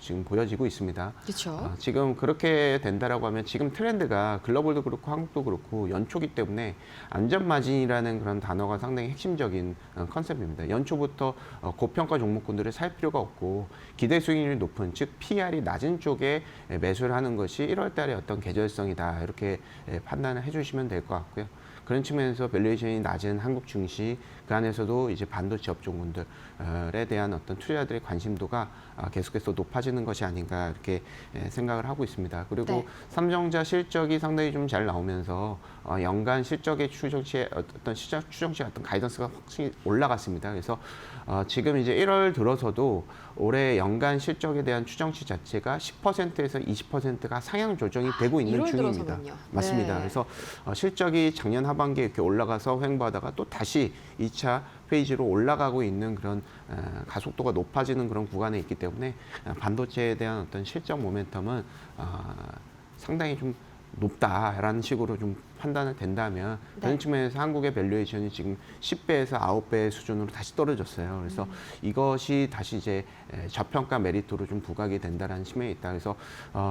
지금 보여지고 있습니다. 그렇죠. 지금 그렇게 된다라고 하면 지금 트렌드가 글로벌도 그렇고 한국도 그렇고 연초기 때문에 안전 마진이라는 그런 단어가 상당히 핵심적인 컨셉입니다. 연초부터 고평가 종목군들을 살 필요가 없고 기대 수익률이 높은 즉 PR이 낮은 쪽에 매수를 하는 것이 1월 달에 어떤 계절성이다 이렇게 판단을 해주시면 될 것 같고요. 그런 측면에서 밸류에이션이 낮은 한국 증시 그 안에서도 이제 반도체 업종군들에 대한 어떤 투자자들의 관심도가 계속해서 높아지는 것이 아닌가 이렇게 생각을 하고 있습니다. 그리고 네. 삼성전자 실적이 상당히 좀 잘 나오면서 연간 실적의 추정치의 어떤 시장 추정치 어떤 가이던스가 확실히 올라갔습니다. 그래서 지금 이제 1월 들어서도 올해 연간 실적에 대한 추정치 자체가 10%에서 20%가 상향 조정이 되고 있는 1월 중입니다. 들어서면요. 맞습니다. 네. 그래서 실적이 작년 하반기에 이렇게 올라가서 횡보하다가 또 다시 2차 페이지로 올라가고 있는 그런 가속도가 높아지는 그런 구간에 있기 때문에 반도체에 대한 어떤 실적 모멘텀은 상당히 좀 높다라는 식으로 좀 판단을 된다면 그런 측면에서 한국의 밸류에이션이 지금 10배에서 9배 수준으로 다시 떨어졌어요. 그래서 이것이 다시 이제 저평가 메리트로 좀 부각이 된다라는 측면이 있다. 그래서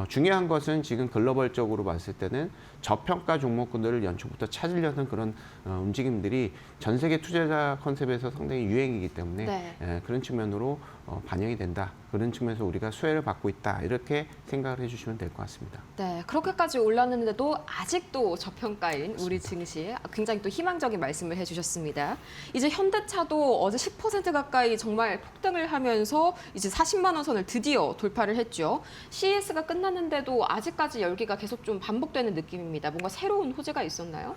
중요한 것은 지금 글로벌적으로 봤을 때는 저평가 종목군들을 연초부터 찾으려는 그런 움직임들이 전 세계 투자자 컨셉에서 상당히 유행이기 때문에 네. 그런 측면으로 반영이 된다. 그런 측면에서 우리가 수혜를 받고 있다. 이렇게 생각을 해주시면 될 것 같습니다. 네, 그렇게까지 올랐는데도 아직도 저평가인 우리 증시 굉장히 또 희망적인 말씀을 해주셨습니다. 이제 현대차도 어제 10% 가까이 정말 폭등을 하면서 이제 40만 원 선을 드디어 돌파를 했죠. CES가 끝났는데도 아직까지 열기가 계속 좀 반복되는 느낌입니다. 뭔가 새로운 호재가 있었나요?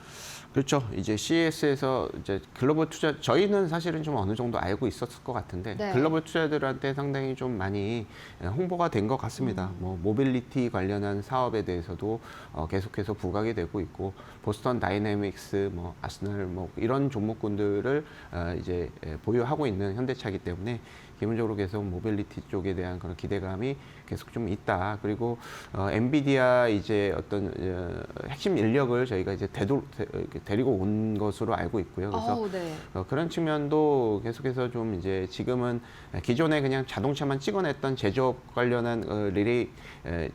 그렇죠. 이제 CES에서 이제 글로벌 투자 저희는 사실은 좀 어느 정도 알고 있었을 것 같은데 네. 글로벌 투자들한테 상당히 좀 많이 홍보가 된 것 같습니다. 뭐 모빌리티 관련한 사업에 대해서도 계속해서 부각이 되고 있고 보스턴 다이내믹스, 뭐 아스널, 뭐 이런 종목군들을 이제 보유하고 있는 현대차이기 때문에 기본적으로 계속 모빌리티 쪽에 대한 그런 기대감이 계속 좀 있다. 그리고 엔비디아 이제 어떤 핵심 인력을 저희가 이제 데리고 온 것으로 알고 있고요. 그래서 네. 그런 측면도 계속해서 좀 이제 지금은 기존에 그냥 자동차만 찍어냈던 제조업 관련한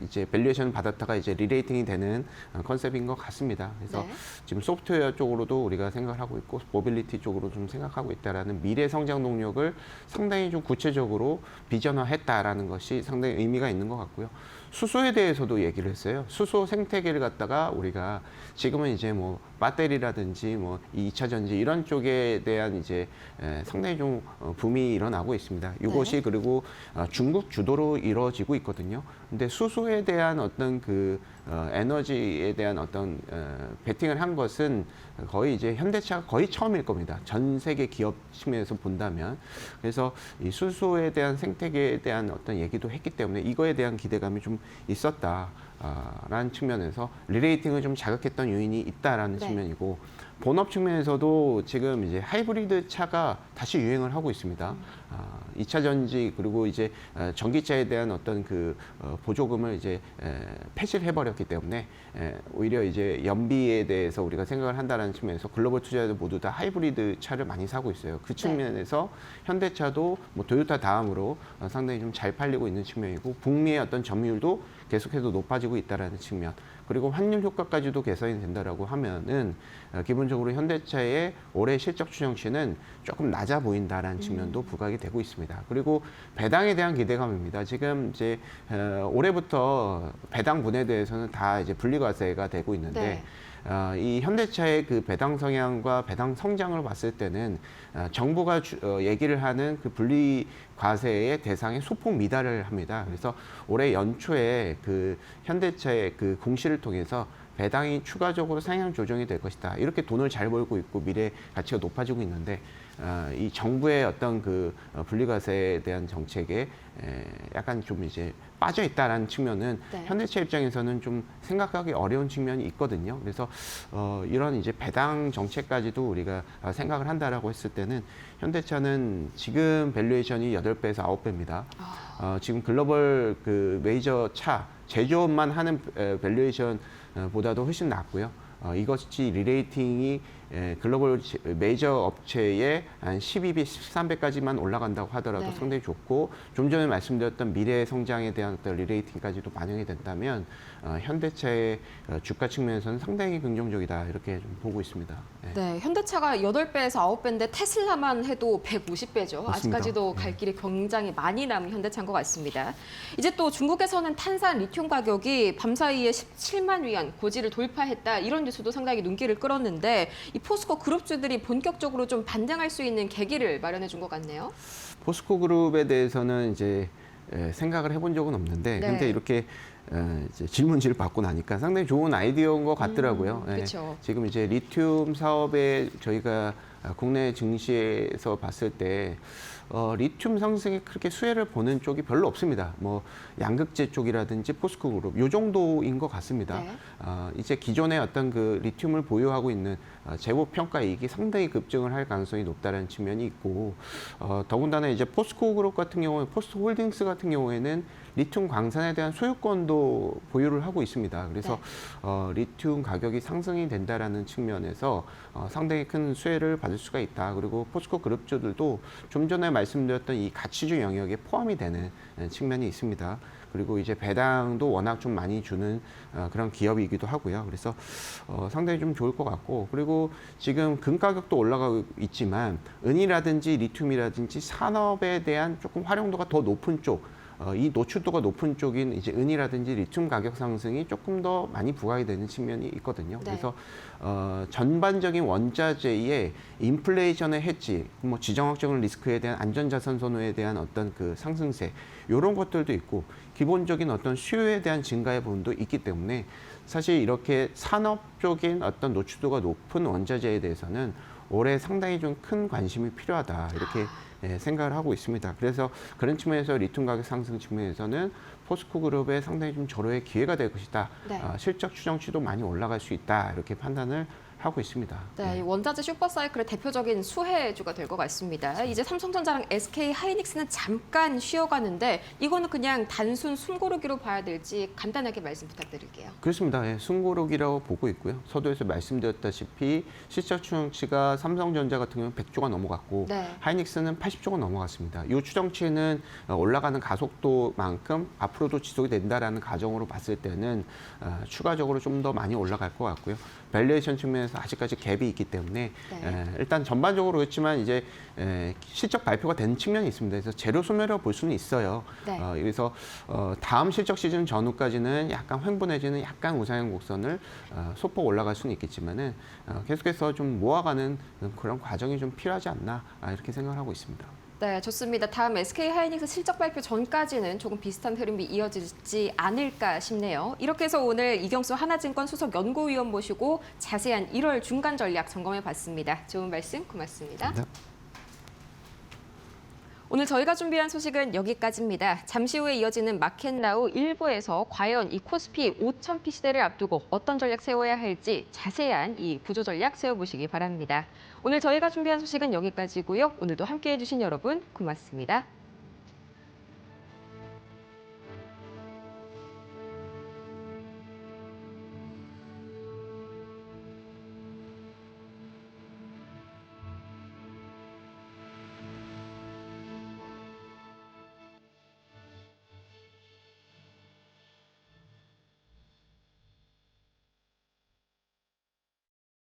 이제 밸류에이션 받았다가 이제 리레이팅이 되는 컨셉인 것 같습니다. 그래서 네. 지금 소프트웨어 쪽으로도 우리가 생각을 하고 있고 모빌리티 쪽으로 좀 생각하고 있다라는 미래 성장 동력을 상당히 좀 구체적으로 비전화했다라는 것이 상당히 의미가 있는 것 같고요. 수소에 대해서도 얘기를 했어요. 수소 생태계를 갖다가 우리가 지금은 이제 뭐 배터리라든지 뭐 2차 전지 이런 쪽에 대한 이제 상당히 좀 붐이 일어나고 있습니다. 이것이 그리고 중국 주도로 이루어지고 있거든요. 근데 수소에 대한 어떤 그 에너지에 대한 어떤 베팅을 한 것은 거의 이제 현대차가 거의 처음일 겁니다. 전 세계 기업 측면에서 본다면. 그래서 이 수소에 대한 생태계에 대한 어떤 얘기도 했기 때문에 이거에 대한 기대감이 좀 있었다라는 측면에서 리레이팅을 좀 자극했던 요인이 있다라는 네. 측면이고 본업 측면에서도 지금 이제 하이브리드 차가 다시 유행을 하고 있습니다. 2차 전지 그리고 이제 전기차에 대한 어떤 그 보조금을 이제 폐지를 해버렸기 때문에 오히려 이제 연비에 대해서 우리가 생각을 한다는 측면에서 글로벌 투자자들 모두 다 하이브리드 차를 많이 사고 있어요. 그 측면에서 현대차도 뭐 토요타 다음으로 상당히 좀 잘 팔리고 있는 측면이고 북미의 어떤 점유율도 계속해서 높아지고 있다라는 측면. 그리고 환율 효과까지도 개선이 된다라고 하면은 기본적으로 현대차의 올해 실적 추정치는 조금 낮아 보인다라는 측면도 부각이 되고 있습니다. 그리고 배당에 대한 기대감입니다. 지금 이제 올해부터 배당 분에 대해서는 다 이제 분리과세가 되고 있는데 네. 이 현대차의 그 배당 성향과 배당 성장을 봤을 때는 정부가 얘기를 하는 그 분리 과세의 대상에 소폭 미달을 합니다. 그래서 올해 연초에 그 현대차의 그 공시를 통해서 배당이 추가적으로 상향 조정이 될 것이다. 이렇게 돈을 잘 벌고 있고 미래 가치가 높아지고 있는데 이 정부의 어떤 그 분리과세에 대한 정책에 약간 좀 이제 빠져 있다라는 측면은 네. 현대차 입장에서는 좀 생각하기 어려운 측면이 있거든요. 그래서 이런 이제 배당 정책까지도 우리가 생각을 한다라고 했을 때는 현대차는 지금 밸류에이션이 8배에서 9배입니다. 지금 글로벌 그 메이저 차 제조업만 하는 밸류에이션 보다도 훨씬 낮고요. 이것이 리레이팅이 글로벌 메이저 업체의 한 12배, 13배까지만 올라간다고 하더라도 네. 상당히 좋고 좀 전에 말씀드렸던 미래 성장에 대한 어떤 리레이팅까지도 반영이 된다면 현대차의 주가 측면에서는 상당히 긍정적이다 이렇게 좀 보고 있습니다. 네. 네, 현대차가 8배에서 9배인데 테슬라만 해도 150배죠. 맞습니다. 아직까지도 갈 길이 굉장히 많이 남은 현대차인 것 같습니다. 이제 또 중국에서는 탄산 리튬 가격이 밤사이에 17만 위안 고지를 돌파했다. 이런 뉴스도 상당히 눈길을 끌었는데 이 포스코 그룹주들이 본격적으로 좀 반등할 수 있는 계기를 마련해 준 것 같네요. 포스코 그룹에 대해서는 이제 생각을 해본 적은 없는데 네. 근데 이렇게 이제 질문지를 받고 나니까 상당히 좋은 아이디어인 것 같더라고요. 그렇죠. 지금 이제 리튬 사업에 저희가 국내 증시에서 봤을 때 리튬 상승에 그렇게 수혜를 보는 쪽이 별로 없습니다. 뭐 양극재 쪽이라든지 포스코 그룹 요 정도인 것 같습니다. 네. 이제 기존의 어떤 그 리튬을 보유하고 있는 재고 평가 이익이 상당히 급증을 할 가능성이 높다는 측면이 있고 더군다나 이제 포스코 그룹 같은 경우에 포스코 홀딩스 같은 경우에는 리튬 광산에 대한 소유권도 보유를 하고 있습니다. 그래서 리튬 가격이 상승이 된다라는 측면에서 상당히 큰 수혜를 받을 수가 있다. 그리고 포스코 그룹주들도 좀 전에 말씀드렸던 이 가치주 영역에 포함이 되는 측면이 있습니다. 그리고 이제 배당도 워낙 좀 많이 주는 그런 기업이기도 하고요. 그래서 상당히 좀 좋을 것 같고, 그리고 지금 금 가격도 올라가고 있지만 은이라든지 리튬이라든지 산업에 대한 조금 활용도가 더 높은 쪽, 이 노출도가 높은 쪽인 이제 은이라든지 리튬 가격 상승이 조금 더 많이 부각이 되는 측면이 있거든요. 네. 그래서 전반적인 원자재의 인플레이션의 해지, 뭐 지정학적 리스크에 대한 안전자산 선호에 대한 어떤 그 상승세, 이런 것들도 있고 기본적인 어떤 수요에 대한 증가의 부분도 있기 때문에 사실 이렇게 산업적인 어떤 노출도가 높은 원자재에 대해서는 올해 상당히 좀 큰 관심이 필요하다, 이렇게 생각을 하고 있습니다. 그래서 그런 측면에서 리튬 가격 상승 측면에서는 포스코 그룹에 상당히 좀 절호의 기회가 될 것이다. 네. 실적 추정치도 많이 올라갈 수 있다, 이렇게 판단을 하고 있습니다. 네, 이 원자재 슈퍼사이클의 대표적인 수혜주가 될 것 같습니다. 이제 삼성전자랑 SK 하이닉스는 잠깐 쉬어가는데 이거는 그냥 단순 숨고르기로 봐야 될지 간단하게 말씀 부탁드릴게요. 그렇습니다. 예, 숨고르기라고 보고 있고요. 서두에서 말씀드렸다시피 실적 추정치가 삼성전자 같은 경우는 100조가 넘어갔고 네. 하이닉스는 80조가 넘어갔습니다. 이 추정치는 올라가는 가속도만큼 앞으로도 지속이 된다라는 가정으로 봤을 때는 추가적으로 좀 더 많이 올라갈 것 같고요. 밸류에이션 측면에서 아직까지 갭이 있기 때문에 네. 일단 전반적으로 그렇지만 이제 실적 발표가 된 측면이 있습니다. 그래서 재료 소멸이라고 볼 수는 있어요. 네. 그래서 다음 실적 시즌 전후까지는 약간 횡보 내지는 약간 우상향 곡선을 소폭 올라갈 수는 있겠지만은 계속해서 좀 모아가는 그런 과정이 좀 필요하지 않나, 이렇게 생각을 하고 있습니다. 네, 좋습니다. 다음 SK 하이닉스 실적 발표 전까지는 조금 비슷한 흐름이 이어지지 않을까 싶네요. 이렇게 해서 오늘 이경수 하나증권 수석 연구위원 모시고 자세한 1월 중간 전략 점검해 봤습니다. 좋은 말씀 고맙습니다. 감사합니다. 오늘 저희가 준비한 소식은 여기까지입니다. 잠시 후에 이어지는 마켓나우 1부에서 과연 이 코스피 5,000피 시대를 앞두고 어떤 전략 세워야 할지 자세한 이 구조 전략 세워보시기 바랍니다. 오늘 저희가 준비한 소식은 여기까지고요. 오늘도 함께해 주신 여러분 고맙습니다.